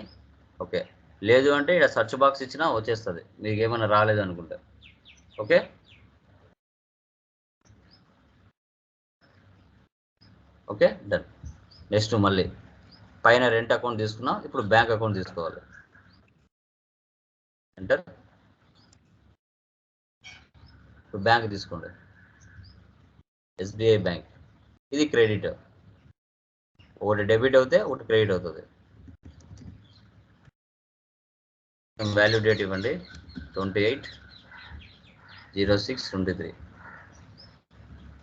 ఓకే, లేదు అంటే ఇక్కడ సెర్చ్ బాక్స్ ఇచ్చినా వచ్చేస్తుంది మీకు ఏమైనా రాలేదు అనుకుంటే. Okay, okay done. నెక్స్ట్ మళ్ళీ పైన రెంట్ అకౌంట్ తీసుకున్నాం, ఇప్పుడు బ్యాంక్ అకౌంట్ తీసుకోవాలి. ఎంటర్. ఇప్పుడు బ్యాంక్ తీసుకోండి, SBI బ్యాంక్. ఇది క్రెడిట్, ఒకటి డెబిట్ అవుతే ఒకటి క్రెడిట్ అవుతుంది. వాల్యూ డేట్ ఇవ్వండి 28/06/23.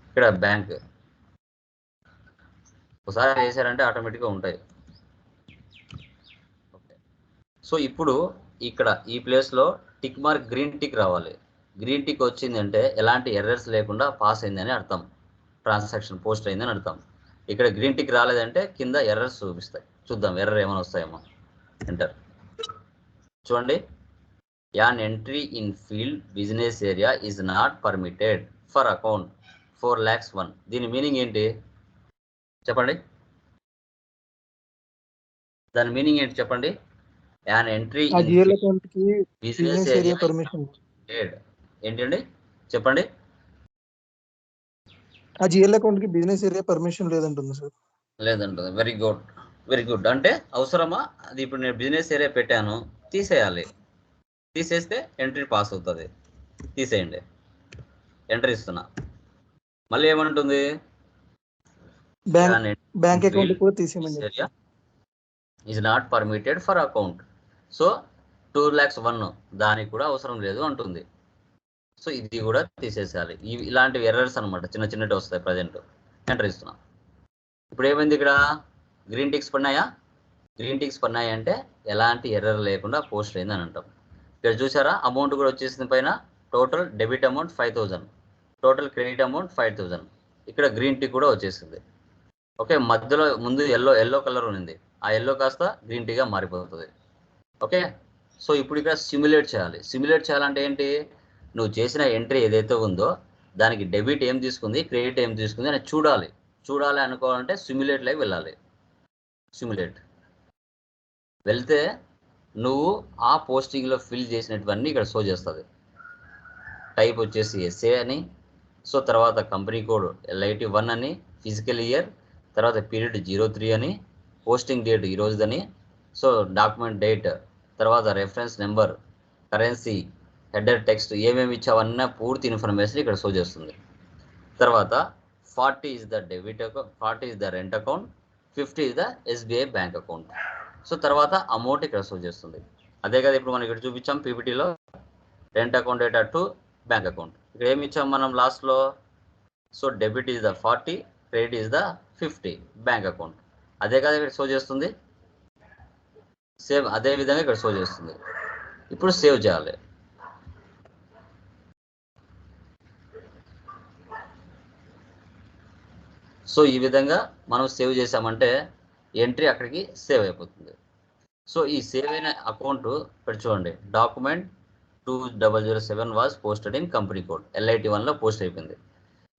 ఇక్కడ బ్యాంక్ ఒకసారి వేసారంటే ఆటోమేటిక్గా ఉంటాయి. ఓకే, సో ఇప్పుడు ఇక్కడ ఈ ప్లేస్లో టిక్ మార్క్ గ్రీన్ టిక్ రావాలి. గ్రీన్ టిక్ వచ్చిందంటే ఎలాంటి ఎర్రర్స్ లేకుండా పాస్ అయిందని అర్థం, ట్రాన్సాక్షన్ పోస్ట్ అయిందని అర్థం. ఇక్కడ గ్రీన్ టిక్ రాలేదంటే కింద ఎర్రర్స్ చూపిస్తాయి. చూద్దాం ఎర్రర్ ఏమైనా వస్తాయేమో. ఎంటర్. చూడండి, an entry in field business area is not permitted for account 4,01,000. దీని మీనింగ్ ఏంటి చెప్పండి, దాని మీనింగ్ ఏంటి చెప్పండి. An entry in business area permission ఏంటండి చెప్పండి. ఆ GL అకౌంట్ కి బిజినెస్ ఏరియా పర్మిషన్ లేదంటుంది సార్. లేదంటుంది. Very good, very good. అంటే అవసరమా అది. ఇప్పుడు నేను బిజినెస్ ఏరియా పెట్టాను, తీసేయాలి. తీసేస్తే ఎంట్రీ పాస్ అవుతుంది. తీసేయండి, ఎంట్రీ ఇస్తున్నా. మళ్ళీ ఏమంటుంది, బ్యాంక్ అకౌంట్ కూడా తీసేయమని area is not permitted for account. So 2,01,000 దానికి కూడా అవసరం లేదు అంటుంది. సో ఇది కూడా తీసేసేయాలి. ఇలాంటివి ఎర్రర్స్ అనమాట, చిన్న చిన్నవి వస్తాయి. ప్రజెంట్ ఎంటర్ ఇస్తున్నాం. ఇప్పుడు ఏమైంది, ఇక్కడ గ్రీన్ టిక్స్ పడినాయా. గ్రీన్ టిక్స్ పడినాయి అంటే ఎలాంటి ఎర్రర్ లేకుండా పోస్ట్ అయింది అని అంటాం. ఇక్కడ చూసారా, అమౌంట్ కూడా వచ్చేసింది పైన. Total debit amount 5000, total credit amount 5000. ఇక్కడ గ్రీన్ టిక్ కూడా వచ్చేసింది. ఓకే, మధ్యలో ముందు ఎల్లో కలర్ ఉంది, ఆ ఎల్లో కాస్త గ్రీన్ టీగా మారిపోతుంది. ఓకే, సో ఇప్పుడు ఇక్కడ సిమ్యులేట్ చేయాలంటే ఏంటి, నువ్వు చేసిన ఎంట్రీ ఏదైతే ఉందో దానికి డెబిట్ ఏం తీసుకుంది, క్రెడిట్ ఏం తీసుకుంది అని చూడాలి అనుకోవాలంటే సిమ్యులేట్లోకి వెళ్ళాలి. సిమ్యులేట్ వెళ్తే నువ్వు ఆ పోస్టింగ్లో ఫిల్ చేసినటువన్నీ ఇక్కడ షో చేస్తుంది. టైప్ వచ్చేసి ఎస్ఏ అని, సో తర్వాత కంపెనీ కోడ్ LIT1 అని, ఫిజికల్ ఇయర్, తర్వాత పీరియడ్ 03 అని, పోస్టింగ్ డేట్ ఈరోజుదని, సో డాక్యుమెంట్ డేట్, తర్వాత reference number, currency, header text ఏమేమి ఇచ్చావన్నా పూర్తి ఇన్ఫర్మేషన్ ఇక్కడ షో చేస్తుంది. తర్వాత 40 is the debit account, 40 is the rent account, 50 is the SBI bank account. So తర్వాత అమౌంట్ ఇక్కడ షో చేస్తుంది. అదే కదా ఇప్పుడు మనం ఇక్కడ చూపించాం పీపీటీలో, rent account data to bank account. ఇక్కడ ఏమి ఇచ్చాం మనం లాస్ట్లో, so debit is the 40, credit is the 50 bank account. అదే కదా ఇక్కడ షో చేస్తుంది. సేమ్ అదే విధంగా ఇక్కడ షో చేస్తుంది. ఇప్పుడు సేవ్ చేయాలి. సో ఈ విధంగా మనం సేవ్ చేసామంటే ఎంట్రీ అక్కడికి సేవ్ అయిపోతుంది. సో ఈ సేవ్ అయిన అకౌంట్ ఇక్కడ చూడండి, document 2007 was posted in company code LIT1లో పోస్ట్ అయిపోయింది.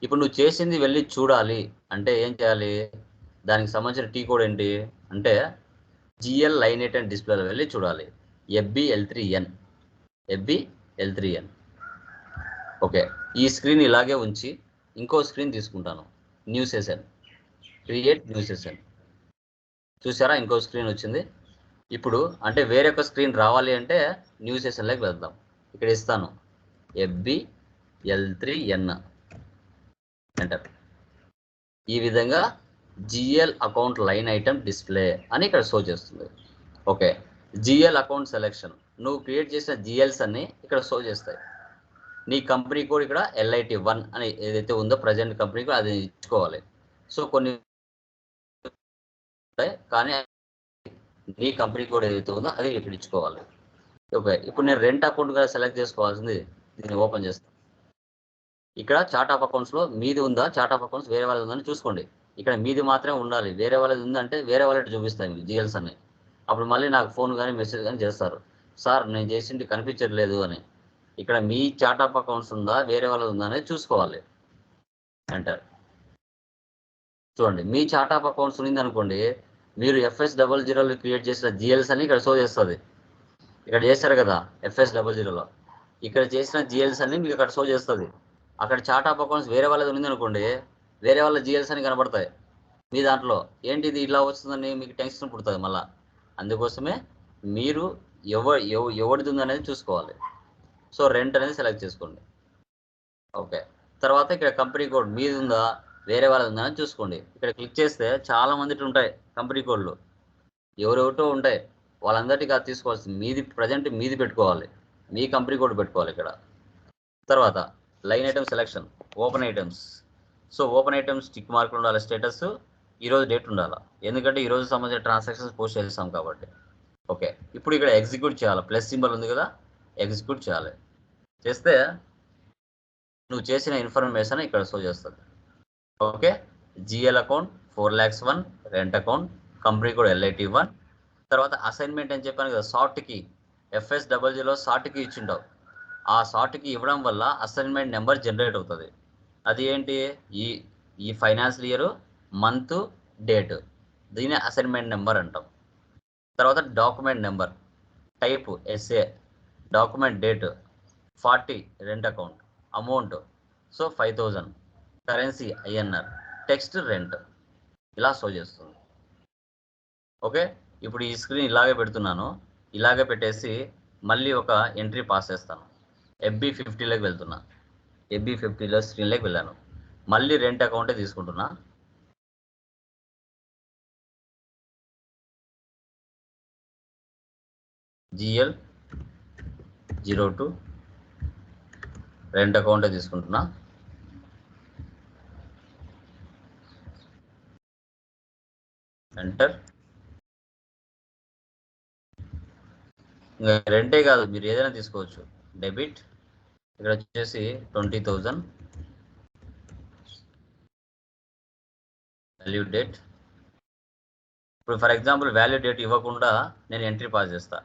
ఇప్పుడు నువ్వు చేసింది వెళ్ళి చూడాలి అంటే ఏం చేయాలి, దానికి సంబంధించిన టీ కోడ్ ఏంటి అంటే GL లైన్ 8 అండ్ డిస్ప్లేలో వెళ్ళి చూడాలి. FBL3N. ఓకే, ఈ స్క్రీన్ ఇలాగే ఉంచి ఇంకో స్క్రీన్ తీసుకుంటాను, new session, create new session. చూసారా, ఇంకో స్క్రీన్ వచ్చింది. ఇప్పుడు అంటే వేరొక స్క్రీన్ రావాలి అంటే న్యూ సెషన్లోకి వెళ్దాం. ఇక్కడ ఇస్తాను FBL3N, ఎంటర్. ఈ విధంగా GL account line item display అని ఇక్కడ షో చేస్తుంది. ఓకే, GL అకౌంట్ సెలెక్షన్, నువ్వు క్రియేట్ చేసిన GLs అన్ని ఇక్కడ షో చేస్తాయి. నీ కంపెనీ కోడ్ ఇక్కడ LIT1 అని ఏదైతే ఉందో ప్రజెంట్ కంపెనీ కోడ్ అది ఇచ్చుకోవాలి. సో కొన్ని కానీ నీ కంపెనీ కోడ్ ఏదైతే ఉందో అది ఇక్కడ ఇచ్చుకోవాలి. ఓకే, ఇప్పుడు నేను రెంట్ అకౌంట్ కూడా సెలెక్ట్ చేసుకోవాల్సింది. దీన్ని ఓపెన్ చేస్తాను. ఇక్కడ చార్ట్ ఆఫ్ అకౌంట్స్లో మీది ఉందా, చార్ట్ ఆఫ్ అకౌంట్స్ వేరే వాళ్ళది ఉందని చూసుకోండి. ఇక్కడ మీది మాత్రమే ఉండాలి, వేరే వాళ్ళది ఉందంటే వేరే వాళ్ళకి చూపిస్తాయి మీకు GLs అన్ని. అప్పుడు మళ్ళీ నాకు ఫోన్ కానీ మెసేజ్ కానీ చేస్తారు, సార్ నేను చేసింది కనిపించట్లేదు అని. ఇక్కడ మీ చార్ట్ ఆఫ్ అకౌంట్స్ ఉందా వేరే వాళ్ళది ఉందా అనేది చూసుకోవాలి. ఎంటర్. చూడండి, మీ చార్ట్ ఆఫ్ అకౌంట్స్ ఉంది అనుకోండి, మీరు FS00 క్రియేట్ చేసిన GLs అని ఇక్కడ షో చేస్తుంది. ఇక్కడ చేశారు కదా FS00లో, ఇక్కడ చేసిన GLs అన్ని మీకు అక్కడ షో చేస్తుంది. అక్కడ చార్ట్ ఆఫ్ అకౌంట్స్ వేరే వాళ్ళది ఉంది అనుకోండి, వేరే వాళ్ళ GLs అని కనబడతాయి మీ దాంట్లో. ఏంటి ఇది ఇలా వస్తుందని మీకు టెన్షన్ పుడుతుంది మళ్ళీ. అందుకోసమే మీరు ఎవరిది ఉందనేది చూసుకోవాలి. సో రెంట్ అనేది సెలెక్ట్ చేసుకోండి. ఓకే, తర్వాత ఇక్కడ కంపెనీ కోడ్ మీది ఉందా వేరే వాళ్ళది ఉందా అని చూసుకోండి. ఇక్కడ క్లిక్ చేస్తే చాలా మందికి ఉంటాయి కంపెనీ కోడ్లు, ఎవరెవరితో ఉంటాయి, వాళ్ళందరికీ అది తీసుకోవాల్సింది. మీది ప్రజెంట్ మీది పెట్టుకోవాలి, మీ కంపెనీ కోడ్ పెట్టుకోవాలి ఇక్కడ. తర్వాత line item selection, open items. So open items tick మార్కులు ఉండాలి, స్టేటస్ ఈరోజు డేట్ ఉండాలి, ఎందుకంటే ఈరోజు సంబంధించిన ట్రాన్సాక్షన్స్ పోస్ట్ చేస్తాం కాబట్టి. ఓకే, ఇప్పుడు ఇక్కడ ఎగ్జిక్యూట్ చేయాలి, ప్లస్ సింబల్ ఉంది కదా, ఎగ్జిక్యూట్ చేయాలి. చేస్తే నువ్వు చేసిన ఇన్ఫర్మేషన్ ఇక్కడ షో చేస్తుంది. Okay, GL account 4,01,000, rent account, company code LIT1. తర్వాత అసైన్మెంట్ అని చెప్పాను కదా, షార్ట్ కి FS00లో షార్ట్ కి ఇచ్చింటావు. ఆ షార్ట్ కి ఇవ్వడం వల్ల అసైన్మెంట్ నెంబర్ జనరేట్ అవుతుంది. అది ఏంటి, ఈ ఫైనాన్షియల్ ఇయర్, మంత్, డేట్, దీని అసైన్మెంట్ నెంబర్ అంటాం. తర్వాత document number, type SA, document date 40, rent account, amount so 5,000, currency INR, text rent, ఇలా షో చేస్తుంది. ఓకే, ఇప్పుడు ఈ స్క్రీన్ ఇలాగే పెడుతున్నాను. ఇలాగే పెట్టేసి మళ్ళీ ఒక ఎంట్రీ పాస్ చేస్తాను. FB50లోకి వెళ్తున్నా, FB50లో స్క్రీన్లోకి వెళ్ళాను. మళ్ళీ రెంట్ అకౌంటే తీసుకుంటున్నా. GL02 రెంట్ అకౌంటే తీసుకుంటున్నా. ఎంటర్. ఇంకా రెంటే కాదు, మీరు ఏదైనా తీసుకోవచ్చు. డెబిట్, ఇక్కడ వచ్చేసి 20,000 వాల్యూ డేట్. ఇప్పుడు ఫర్ ఎగ్జాంపుల్ వాల్యూ డేట్ ఇవ్వకుండా నేను ఎంట్రీ పాస్ చేస్తా.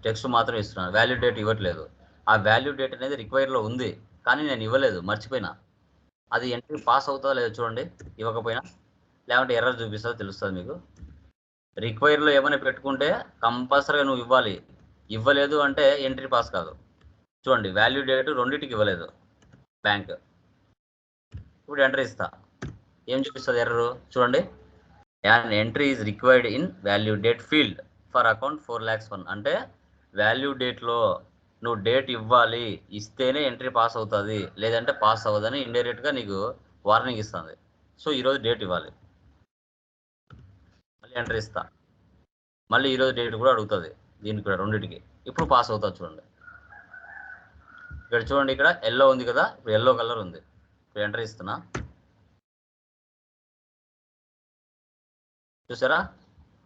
టెక్స్ట్ మాత్రం ఇస్తున్నాను, వాల్యూ డేట్ ఇవ్వట్లేదు. ఆ వాల్యూ డేట్ అనేది రిక్వైర్లో ఉంది కానీ నేను ఇవ్వలేదు, మర్చిపోయినా. అది ఎంట్రీ పాస్ అవుతుందో లేదో చూడండి, ఇవ్వకపోయినా. లేకుంటే ఎర్రర్ చూపిస్తుందో తెలుస్తుంది మీకు. రిక్వైర్లో ఏమైనా పెట్టుకుంటే కంపల్సరీగా నువ్వు ఇవ్వాలి, ఇవ్వలేదు అంటే ఎంట్రీ పాస్ కాదు. చూడండి వాల్యూ డేట్ రెండింటికి ఇవ్వలేదు బ్యాంక్. ఇప్పుడు ఎంట్రీ ఇస్తా, ఏం చూపిస్తుంది ఎర్రర్ చూడండి. An entry is required in value date field for account 4,01,000. అంటే వాల్యూ డేట్లో నువ్వు డేట్ ఇవ్వాలి, ఇస్తేనే ఎంట్రీ పాస్ అవుతుంది, లేదంటే పాస్ అవ్వదని ఇండైరెక్ట్గా నీకు వార్నింగ్ ఇస్తుంది. సో ఈరోజు డేట్ ఇవ్వాలి, మళ్ళీ ఎంట్రీ ఇస్తా, మళ్ళీ ఈరోజు డేట్ కూడా అడుగుతుంది దీనికి కూడా, రెండింటికి. ఇప్పుడు పాస్ అవుతుంది చూడండి. ఇక్కడ చూడండి, ఇక్కడ ఎల్లో ఉంది కదా, ఇప్పుడు ఎల్లో కలర్ ఉంది. ఇప్పుడు ఎంట్రీ ఇస్తున్నా, చూసారా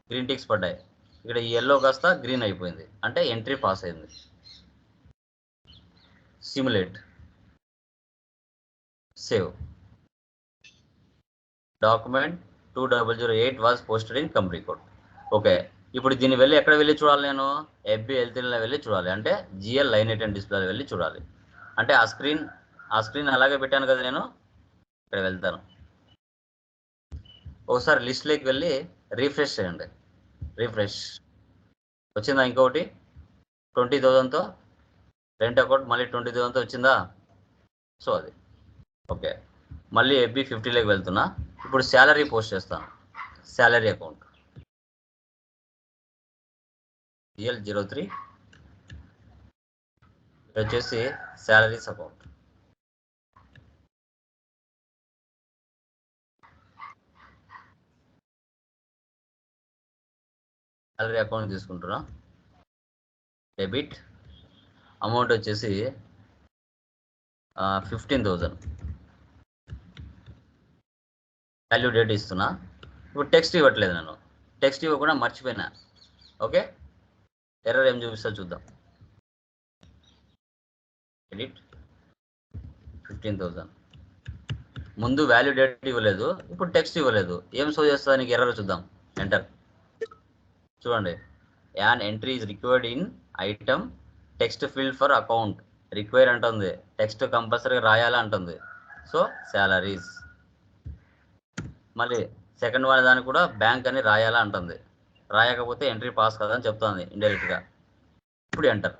గ్రీన్ టిక్స్ పడ్డాయి. ఇక్కడ ఈ ఎల్లో కాస్త గ్రీన్ అయిపోయింది, అంటే ఎంట్రీ పాస్ అయింది. Simulate, save. Document 2008 was posted in company code. Okay, ఇప్పుడు దీన్ని వెళ్ళి ఎక్కడ వెళ్ళి చూడాలి? నేను FB L3లో వెళ్ళి చూడాలి, అంటే GL లైన్ ఐటెం డిస్ప్లేలో వెళ్ళి చూడాలి. అంటే ఆ స్క్రీన్ అలాగే పెట్టాను కదా, నేను ఇక్కడ వెళ్తాను. ఒకసారి లిస్ట్లోకి వెళ్ళి రీఫ్రెష్ చేయండి. రీఫ్రెష్ వచ్చిందా? ఇంకొకటి 20,000తో రెంట్ అకౌంట్ మళ్ళీ 20,000తో వచ్చిందా? సో అది ఓకే. మళ్ళీ FB 50లోకి వెళ్తున్నా. ఇప్పుడు శాలరీ పోస్ట్ చేస్తాను. శాలరీ అకౌంట్ GL03 వచ్చేసి శాలరీస్ అకౌంట్. శాలరీ అకౌంట్ తీసుకుంటున్నా. డెబిట్ అమౌంట్ వచ్చేసి 15,000. వాల్యూ డేట్ ఇస్తున్నా. ఇప్పుడు టెక్స్ట్ ఇవ్వట్లేదు, నేను టెక్స్ట్ ఇవ్వకుండా మర్చిపోయినా. ఓకే, ఎర్రర్ ఏం చూపిస్తా చూద్దాం. ఎడిట్ 15,000. ముందు వాల్యూ డేట్ ఇవ్వలేదు, ఇప్పుడు టెక్స్ట్ ఇవ్వలేదు. ఏం షో చేస్తుందా నీకు ఎర్రర్ చూద్దాం. ఎంటర్ చూడండి. An entry is required in item text field for account. Require అంటుంది, టెక్స్ట్ కంపల్సరీగా రాయాలా అంటుంది. So salaries. మళ్ళీ సెకండ్ వన్ దానికి కూడా బ్యాంక్ అని రాయాలా అంటుంది. రాయకపోతే ఎంట్రీ పాస్ కదా అని చెప్తుంది ఇండైరెక్ట్గా. ఇప్పుడు ఎంటర్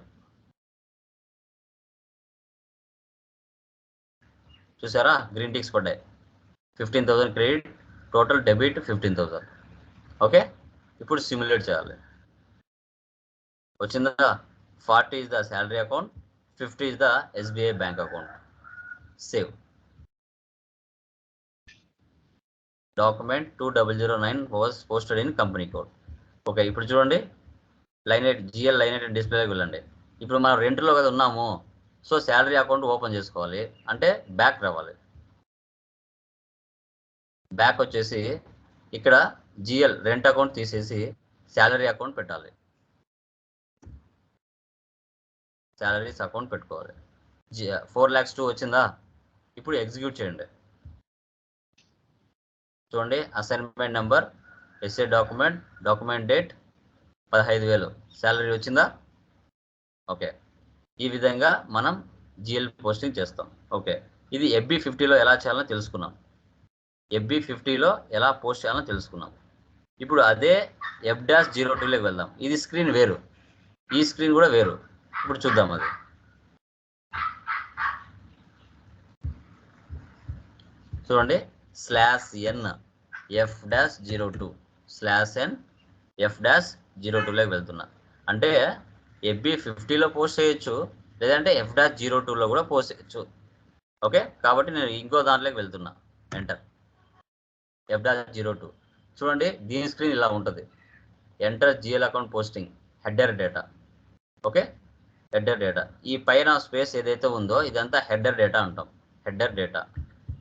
చూసారా, గ్రీన్ టిక్స్ పడ్డాయి. 15,000 క్రెడిట్, టోటల్ డెబిట్ 15,000. ఓకే, ఇప్పుడు సిమ్యులేట్ చేయాలి. వచ్చిందా? 40 is the salary account, 50 is the SBI bank account. Save. Document 2009 was posted in company code. Okay, ఇప్పుడు చూడండి GL లైన్ ఐటెం డిస్ప్లేకి వెళ్ళండి. ఇప్పుడు మనం రెంట్లో కదా ఉన్నాము. సో శాలరీ అకౌంట్ ఓపెన్ చేసుకోవాలి, అంటే బ్యాక్ రావాలి. బ్యాక్ వచ్చేసి ఇక్కడ GL రెంట్ అకౌంట్ తీసేసి శాలరీ అకౌంట్ పెట్టాలి. శాలరీస్ అకౌంట్ పెట్టుకోవాలి. 4,02,000 వచ్చిందా? ఇప్పుడు ఎగ్జిక్యూట్ చేయండి. చూడండి, assignment number, SA document, document date 15,000, salary వచ్చిందా? ఓకే, ఈ విధంగా మనం GL పోస్టింగ్ చేస్తాం. ఓకే, ఇది FB 50లో ఎలా చేయాలో తెలుసుకున్నాం. FB 50లో ఎలా పోస్ట్ చేయాలో తెలుసుకున్నాం. ఇప్పుడు అదే F-02లోకి వెళ్దాం. ఇది స్క్రీన్ వేరు, ఈ స్క్రీన్ కూడా వేరు. ఇప్పుడు చూద్దాం అది. చూడండి, /n F-02 /n F-02లోకి వెళ్తున్నా. అంటే FB 50లో పోస్ట్ చేయొచ్చు, లేదంటే F-02లో కూడా పోస్ట్ చేయొచ్చు. ఓకే, కాబట్టి నేను ఇంకో దాంట్లోకి వెళ్తున్నా. Enter F-02. చూడండి, దీని స్క్రీన్ ఇలా ఉంటుంది. Enter GL account posting header data. Okay, header data. ఈ పైన స్పేస్ ఏదైతే ఉందో ఇదంతా హెడర్ డేటా అంటాం. Header data.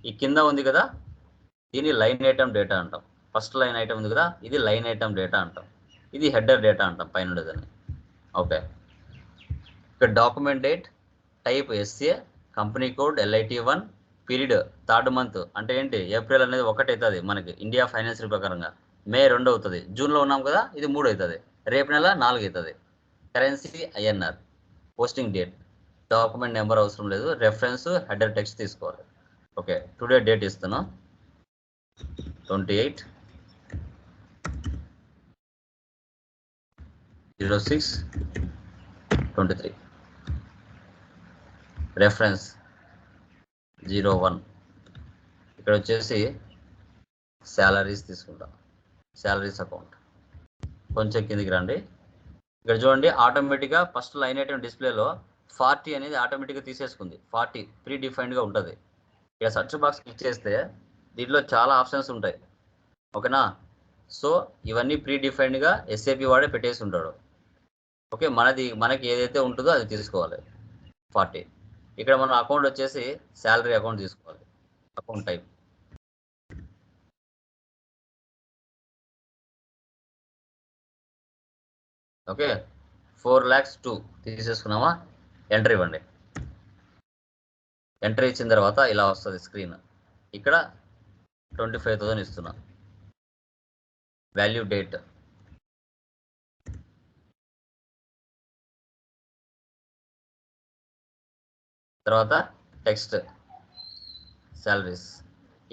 ఈ కింద ఉంది కదా, దీన్ని లైన్ ఐటమ్ డేటా అంటాం. ఫస్ట్ లైన్ ఐటమ్ ఉంది కదా, ఇది లైన్ ఐటమ్ డేటా అంటాం. ఇది హెడర్ డేటా అంటాం పైన ఉండేదని. ఓకే, ఇక్కడ document date, type SA, company code LIT1, period 3rd month అంటే ఏంటి, ఏప్రిల్ అనేది 1 అవుతుంది మనకి ఇండియా ఫైనాన్షియల్ ప్రకారంగా, మే 2 అవుతుంది, జూన్లో ఉన్నాం కదా ఇది 3 అవుతుంది, రేపు నెల 4 అవుతుంది, currency INR, posting date, document number అవసరం లేదు, రెఫరెన్స్ హెడర్ టెక్స్ట్ తీసుకోవాలి. ఓకే, టుడే డేట్ ఇస్తున్నాం 28/06/23, రెఫరెన్స్ 01. ఇక్కడ వచ్చేసి శాలరీస్ తీసుకుంటాం, శాలరీస్ అకౌంట్. కొంచెం కిందికి రండి, ఇక్కడ చూడండి ఆటోమేటిక్గా ఫస్ట్ లైన్ ఐటమ్ డిస్ప్లేలో 40 అనేది ఆటోమేటిక్గా తీసేసుకుంది. 40 ప్రీ డిఫైన్డ్గా ఉంటుంది. ఇక్కడ సర్చ్ బాక్స్ క్లిక్ చేస్తే దీంట్లో చాలా ఆప్షన్స్ ఉంటాయి, ఓకేనా. సో ఇవన్నీ ప్రీ డిఫైన్డ్గా SAP వాడే పెట్టేసి ఉంటాడు. ఓకే, మనకి ఏదైతే ఉంటుందో అది తీసుకోవాలి. 40 ఇక్కడ మన అకౌంట్ వచ్చేసి శాలరీ అకౌంట్ తీసుకోవాలి, అకౌంట్ టైప్. ఓకే, 4,02,000 తీసేసుకున్నామా, ఎంట్రీ ఇవ్వండి. ఎంట్రీ ఇచ్చిన తర్వాత ఇలా వస్తుంది స్క్రీన్. ఇక్కడ 25,000 ఇస్తున్నా, వాల్యూ డేట్, తర్వాత టెక్స్ట్ శాలరీస్.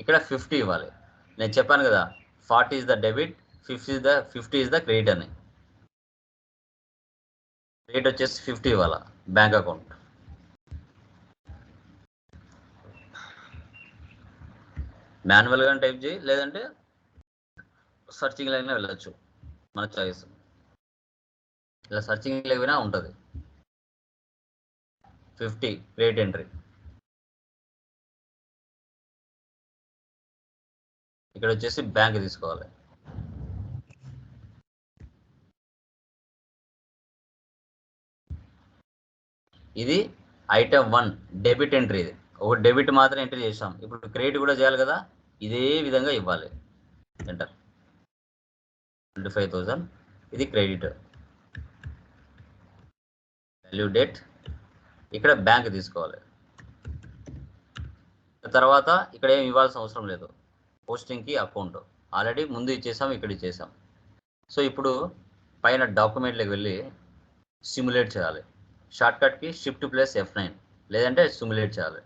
ఇక్కడ 50 ఇవ్వాలి. నేను చెప్పాను కదా 40 is the debit, 50 is the credit అని. రేట్ వచ్చేసి 50 ఇవ్వాలా, బ్యాంక్ అకౌంట్. మాన్యువల్గా టైప్ చేయి, లేదంటే సర్చింగ్ లైన్లో వెళ్ళచ్చు, మన చాయిస్. ఇలా సర్చింగ్ లేకపోయినా ఉంటుంది. 50 క్రెడిట్ ఎంట్రీ. ఇక్కడ వచ్చేసి బ్యాంక్ తీసుకోవాలి. ఇది ఐటమ్ 1 డెబిట్ ఎంట్రీ. ఇది ఒక డెబిట్ మాత్రం ఎంట్రీ చేసాం, ఇప్పుడు క్రెడిట్ కూడా చేయాలి కదా, ఇదే విధంగా ఇవ్వాలి. ఎంటర్ 25,000, ఇది క్రెడిట్, వాల్యూ డేట్, ఇక్కడ బ్యాంక్ తీసుకోవాలి. తర్వాత ఇక్కడ ఏమి ఇవ్వాల్సిన అవసరం లేదు, పోస్టింగ్కి అకౌంట్ ఆల్రెడీ ముందు ఇచ్చేసాం, ఇక్కడ ఇచ్చేసాం. సో ఇప్పుడు పైన డాక్యుమెంట్లోకి వెళ్ళి సిమ్యులేట్ చేయాలి. షార్ట్కట్కి Shift+F9 లేదంటే సిమ్యులేట్ చేయాలి.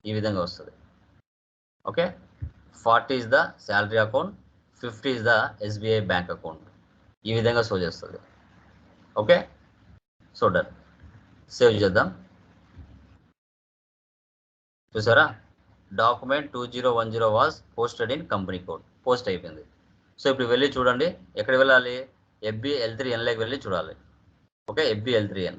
ఈ విధంగా వస్తుంది. Okay, 40 is the salary account, 50 is the SBI bank account. ఈ విధంగా షో చేస్తుంది. Okay, so done. సేవ్ చేద్దాం. చూసారా, document 2010 was posted in company code, post అయిపోయింది. సో ఇప్పుడు వెళ్ళి చూడండి, ఎక్కడ వెళ్ళాలి, FBL3Nలోకి వెళ్ళి చూడాలి. ఓకే, FBL3N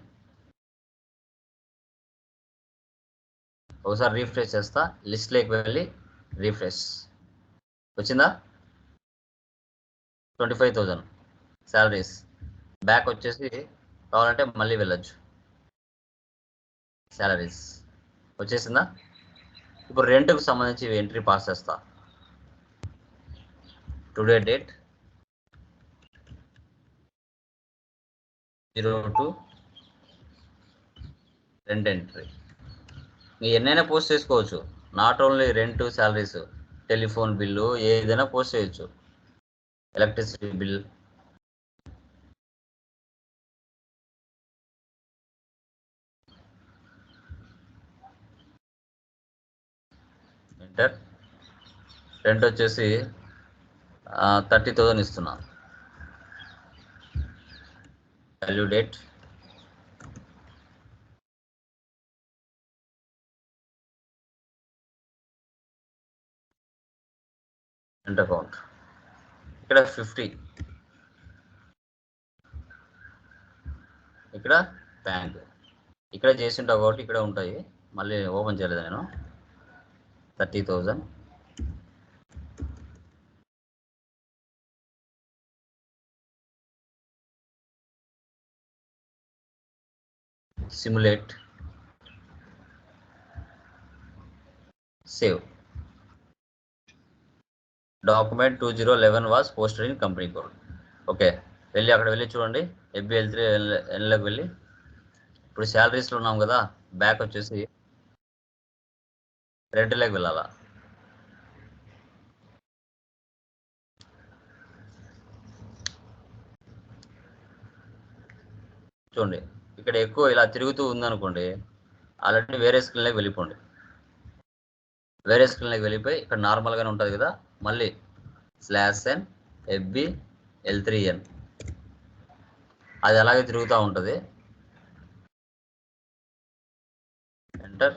ఒకసారి రీఫ్రెష్ చేస్తా, లిస్ట్లోకి వెళ్ళి రీఫ్రెష్ వచ్చిందా, 25,000 శాలరీస్. బ్యాక్ వచ్చేసి కావాలంటే మళ్ళీ వెళ్ళొచ్చు, శాలరీస్ వచ్చేసిందా. ఇప్పుడు రెంట్కు సంబంధించి ఎంట్రీ పాస్ చేస్తా. Today date 02 rent entry. మీరు ఎన్నైనా పోస్ట్ చేసుకోవచ్చు, not only rent, salaries, telephone bill ఏదైనా పోస్ట్ చేయొచ్చు, ఎలక్ట్రిసిటీ బిల్. ఎంటర్. రెంట్ వచ్చేసి 30,000 ఇస్తున్నా, వాల్యూ డేట్, రెంట్ అకౌంట్. ఇక్కడ 50, ఇక్కడ బ్యాంక్. ఇక్కడ చేసింటావు కాబట్టి ఇక్కడ ఉంటాయి, మళ్ళీ ఓపెన్ చేయలేదు నేను. 30,000, simulate, save. Document 2011 was posted in company code. Okay, అక్కడ వెళ్ళి చూడండి, FBL3 ఎన్లోకి వెళ్ళి ఇప్పుడు శాలరీస్లో ఉన్నాం కదా, బ్యాక్ వచ్చేసి రెంట్లోకి వెళ్ళాలా. చూడండి ఇక్కడ ఎక్కువ ఇలా తిరుగుతూ ఉందనుకోండి, ఆల్రెడీ వేరే స్క్రీన్లోకి వెళ్ళిపోండి. వేరే స్క్రీన్లోకి వెళ్ళిపోయి ఇక్కడ నార్మల్గానే ఉంటుంది కదా, మళ్ళీ /n FBL3N అది అలాగే తిరుగుతూ ఉంటుంది. ఎంటర్,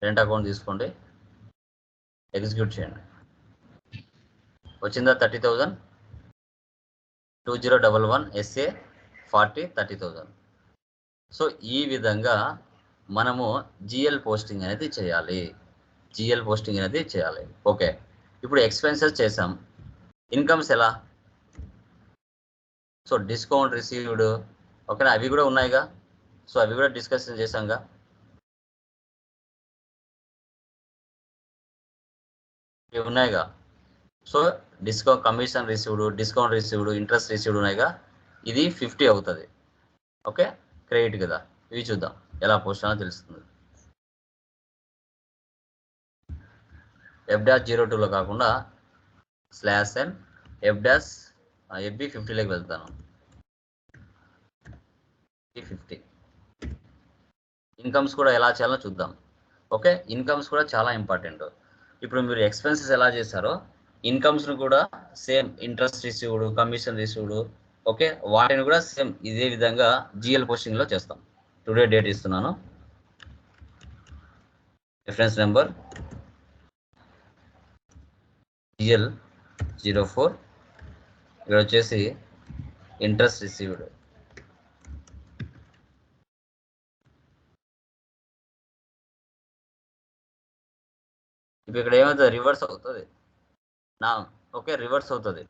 రెంట్ అకౌంట్ తీసుకోండి, ఎగ్జిక్యూట్ చేయండి. వచ్చిందా 30,000, 2011 SA 40 30,000. సో ఈ విధంగా మనము GL పోస్టింగ్ అనేది చేయాలి. ఓకే, ఇప్పుడు ఎక్స్పెన్సెస్ చేసాం. ఇన్కమ్స్ ఎలా? సో డిస్కౌంట్ రిసీవ్డ్, ఓకేనా, అవి కూడా ఉన్నాయిగా. సో అవి కూడా డిస్కషన్ చేసాంగా. ఇవి ఉన్నాయిగా. So commission received, discount received, interest received ఉన్నాయిగా. ఇది 50 అవుతుంది. ఓకే, క్రెడిట్ కదా. ఇవి చూద్దాం ఎలా పోస్ట్ అయినా తెలుస్తుంది. F-02లో కాకుండా /n FB50లోకి వెళ్తాను. 50 ఇన్కమ్స్ కూడా ఎలా చేయాలో చూద్దాం. ఓకే, ఇన్కమ్స్ కూడా చాలా ఇంపార్టెంట్. ఇప్పుడు మీరు ఎక్స్పెన్సెస్ ఎలా చేశారో ఇన్కమ్స్ను కూడా same, interest received, commission received, okay, వాటిని కూడా సేమ్ ఇదే విధంగా GL పోస్టింగ్లో చేస్తాం. టుడే డేట్ ఇస్తున్నాను, రిఫరెన్స్ నెంబర్ GL04, ఇక్కడ వచ్చేసి ఇంట్రెస్ట్ రిసీవ్డ్. ఇప్పుడు ఇక్కడ ఏమవుతుంది, రివర్స్ అవుతుంది రివర్స్ అవుతుంది.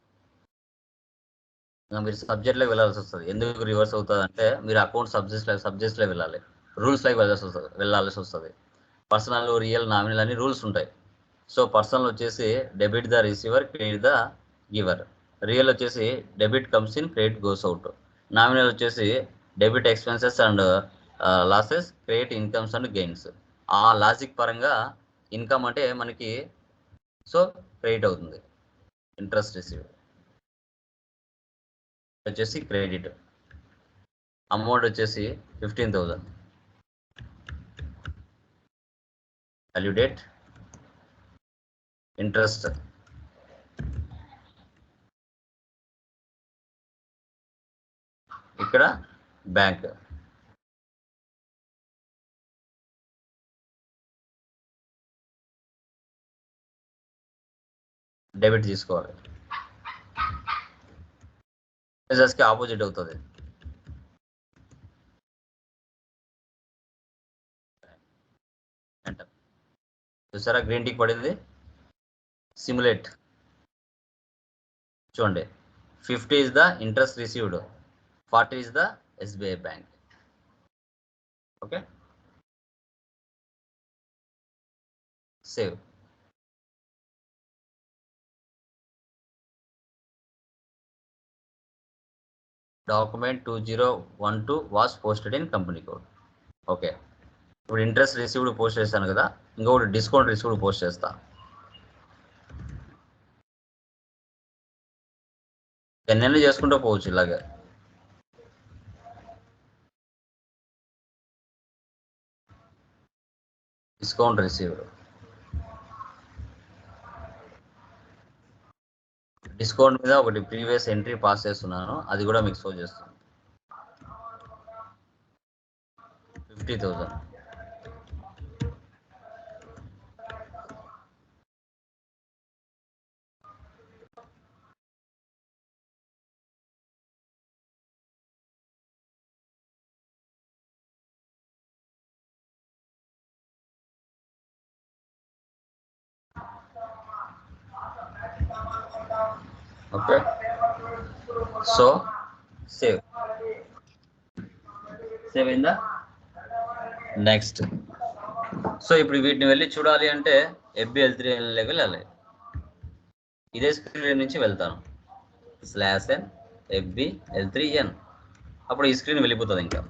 మీరు సబ్జెక్ట్లోకి వెళ్ళాల్సి వస్తుంది. ఎందుకు రివర్స్ అవుతుంది అంటే మీరు అకౌంట్ సబ్జెక్ట్స్లో వెళ్ళాలి, రూల్స్లోకి వెళ్ళాల్సి వస్తుంది. పర్సనల్, రియల్, నామినల్ అని రూల్స్ ఉంటాయి. సో పర్సనల్ వచ్చేసి debit the receiver, credit the giver. Real వచ్చేసి debit comes in, credit goes out. Nominal వచ్చేసి debit expenses and losses, credit incomes and gains. ఆ లాజిక్ పరంగా ఇన్కమ్ అంటే మనకి సో క్రెడిట్ అవుతుంది. ఇంట్రెస్ట్ రిసీవ్ వచ్చేసి క్రెడిట్. అమౌంట్ వచ్చేసి 15,000. వాల్యూ డేట్, ఇంట్రెస్ట్, ఇక్కడ బ్యాంక్. డెబిట్ తీసుకోవాలి, కి ఆపోజిట్ అవుతుంది. చూసారా గ్రీన్ టిక్ పడింది. సిమ్యులేట్ చూడండి, 50 is the interest received, 40 is the SBI bank. Okay, save. Document 2012 was posted in company code. Okay, ఇప్పుడు ఇంట్రెస్ట్ రిసీవ్డ్ పోస్ట్ చేస్తాను కదా, ఇంకొకటి డిస్కౌంట్ రిసీవ్డ్ పోస్ట్ చేస్తా. ఎన్నెన్ని చేసుకుంటూ పోవచ్చు ఇలాగే. డిస్కౌంట్ రిసీవ్డ్, డిస్కౌంట్ మీద ఒకటి ప్రీవియస్ ఎంట్రీ పాస్ చేస్తున్నాను, అది కూడా మీకు షో చేస్తాను. 50,000. ఓకే, సో సేవ్ అయిందా? నెక్స్ట్. సో ఇప్పుడు వీటిని వెళ్ళి చూడాలి అంటే FBL3 వెళ్ళాలి. ఇదే స్క్రీన్ నుంచి వెళ్తాను, /n FBL3N. అప్పుడు ఈ స్క్రీన్ వెళ్ళిపోతుంది. ఇంకా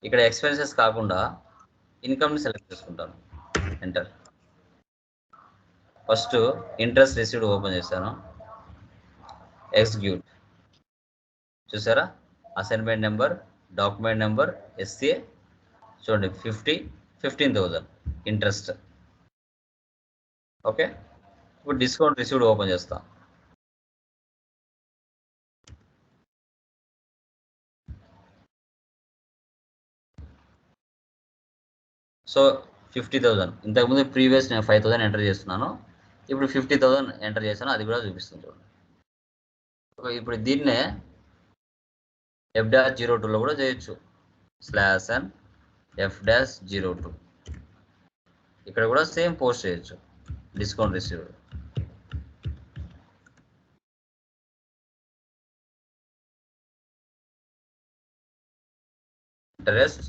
ఇక్కడ ఎక్స్పెన్సెస్ కాకుండా ఇన్కమ్ని సెలెక్ట్ చేసుకుంటాను. Enter. First interest received open చేశాను. ఎగ్జిక్యూట్. చూసారా, assignment number, document number, SCA చూడండి 15,000 ఇంట్రెస్ట్. ఓకే, ఇప్పుడు డిస్కౌంట్ రిసీవ్డ్ ఓపెన్ చేస్తాం. సో 50,000. ఇంతకుముందు ప్రీవియస్ నేను 5,000 ఎంటర్ చేస్తున్నాను, ఇప్పుడు 50,000 ఎంటర్ చేశాను, అది కూడా చూపిస్తుంది చూడండి. ఇప్పుడు దీన్నే F-02లో కూడా చేయొచ్చు. /n F-02. ఇక్కడ కూడా సేమ్ పోస్ట్ చేయొచ్చు. Discount received. ఇంట్రెస్ట్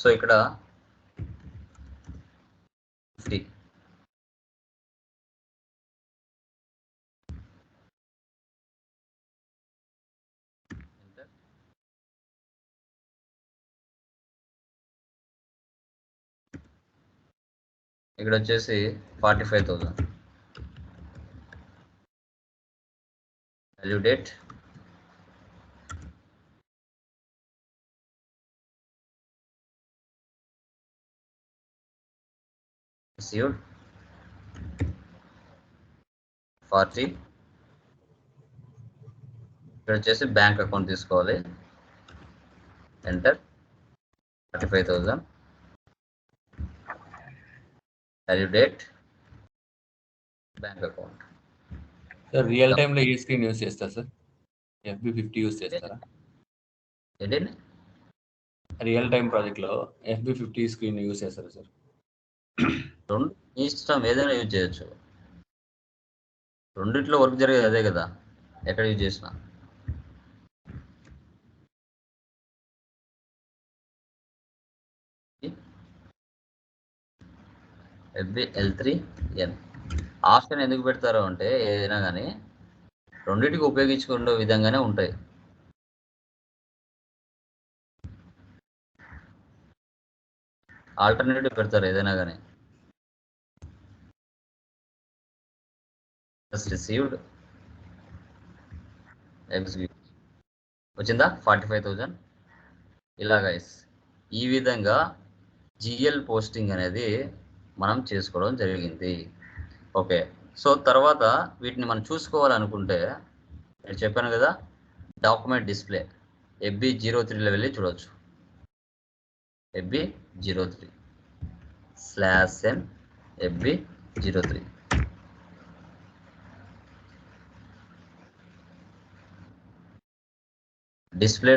సో ఇక్కడ 50. ఇక్కడ వచ్చేసి 45,000. Value date received 40. ఇక్కడ వచ్చేసి బ్యాంక్ అకౌంట్ తీసుకోవాలి. Enter. 35,000. Value date bank account. Sir real టైంలో ఏ స్క్రీన్ యూస్ చేస్తారు సార్? FB50 యూస్ చేస్తారా? ఏంటండి, రియల్ టైం ప్రాజెక్ట్లో FB50 స్క్రీన్ యూస్ చేస్తారా సార్? రెండు మీ ఇష్టం, ఏదైనా యూజ్ చేయొచ్చు. రెండిట్లో వర్క్ జరిగేది అదే కదా, ఎక్కడ యూజ్ చేసినా. FBL3N ఆప్షన్ ఎందుకు పెడతారు అంటే ఏదైనా కానీ రెండింటికి ఉపయోగించుకునే విధంగానే ఉంటాయి. ఆల్టర్నేటివ్ పెడతారు ఏదైనా కానీ. రిసీవ్డ్ ఎగ్జిక్యూట్ వచ్చిందా 45,000. ఇలా గైస్ ఈ విధంగా GL పోస్టింగ్ అనేది మనం చేసుకోవడం జరిగింది. ఓకే, సో తర్వాత వీటిని మనం చూసుకోవాలనుకుంటే నేను చెప్పాను కదా, డాక్యుమెంట్ డిస్ప్లే FB03లో వెళ్ళి చూడవచ్చు. FB03 /n FB03. Display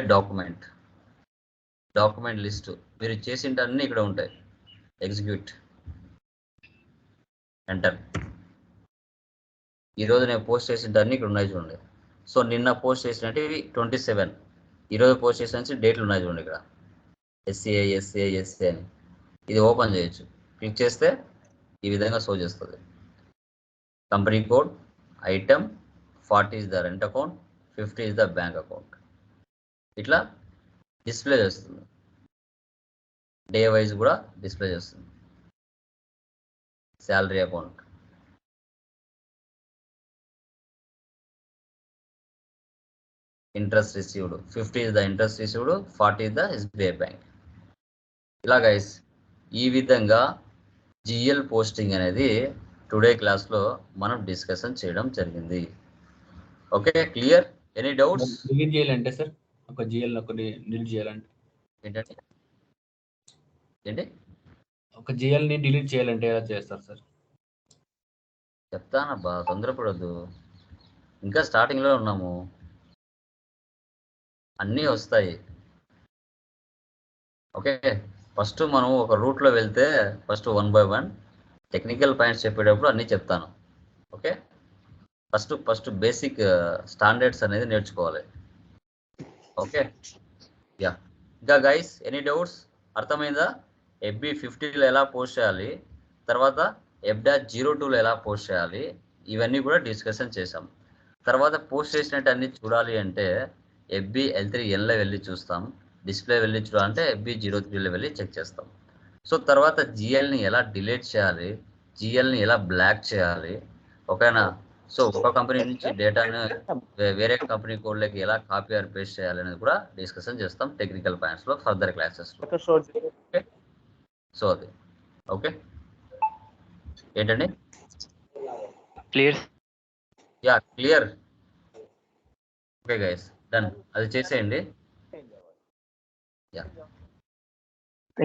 document list మీరు చేసింటన్నీ ఇక్కడ ఉంటాయి. ఎగ్జిక్యూట్. ఎంటర్. ఈరోజు నేను పోస్ట్ చేసింటన్నీ ఇక్కడ ఉన్నాయి చూడండి. సో నిన్న పోస్ట్ చేసినట్టు ఇవి 27, ఈరోజు పోస్ట్ చేసిన డేట్లు ఉన్నాయి చూడండి. ఇక్కడ SCA అని ఇది ఓపెన్ చేయొచ్చు. క్లిక్ చేస్తే ఈ విధంగా షో చేస్తుంది. Company code, item, 40 is the rent account, 50 is the bank account. ఇట్లా డిస్ప్లే చేస్తుంది. డే వైజ్ కూడా డిస్ప్లే చేస్తుంది. Salary account, interest received, 50 is the interest received, 40 is the SBI bank. ఇలా గైస్ ఈ విధంగా GL పోస్టింగ్ అనేది today క్లాస్లో మనం డిస్కషన్ చేయడం జరిగింది. Okay, clear? Any doubts? Delete చేయాలంటే సార్ ఒక GL ఒకటి డిలీట్ చేయాలంటే ఏంటంటే ఏంటి ఒక GLని డిలీట్ చేయాలంటే ఎలా చేస్తారు సార్? చెప్తానబ్బా, తొందరపడద్దు, ఇంకా స్టార్టింగ్లో ఉన్నాము, అన్నీ వస్తాయి. ఓకే, ఫస్ట్ మనం ఒక రూట్లో వెళ్తే ఫస్ట్ 1 by 1 టెక్నికల్ పాయింట్స్ చెప్పేటప్పుడు అన్నీ చెప్తాను. ఓకే, ఫస్ట్ బేసిక్ స్టాండర్డ్స్ అనేది నేర్చుకోవాలి. Okay, yeah. ఇంకా గైస్ ఎనీ డౌట్స్? అర్థమైందా? FB50లో ఎలా పోస్ట్ చేయాలి, తర్వాత F-02లో ఎలా పోస్ట్ చేయాలి, ఇవన్నీ కూడా డిస్కషన్ చేసాం. తర్వాత పోస్ట్ చేసినట్టు అన్ని చూడాలి అంటే FB-L3Nలో వెళ్ళి చూస్తాం. డిస్ప్లే వెళ్ళి చూడాలంటే FB-03లో వెళ్ళి చెక్ చేస్తాం. సో తర్వాత జిఎల్ని ఎలా డిలీట్ చేయాలి, జిఎల్ని ఎలా బ్లాక్ చేయాలి, ఓకేనా. సో ఒక కంపెనీ నుంచి డేటాను వేరే కంపెనీ కోడ్లోకి ఎలా కాపీ ఆర్ పేస్ట్ చేయాలి అనేది కూడా డిస్కషన్ చేస్తాం టెక్నికల్ పాయింట్స్లో ఫర్దర్ క్లాసెస్లో. సో అది ఓకే ఏంటండి, clear. Yeah clear. Okay guys, done. అది చేసేయండి. యా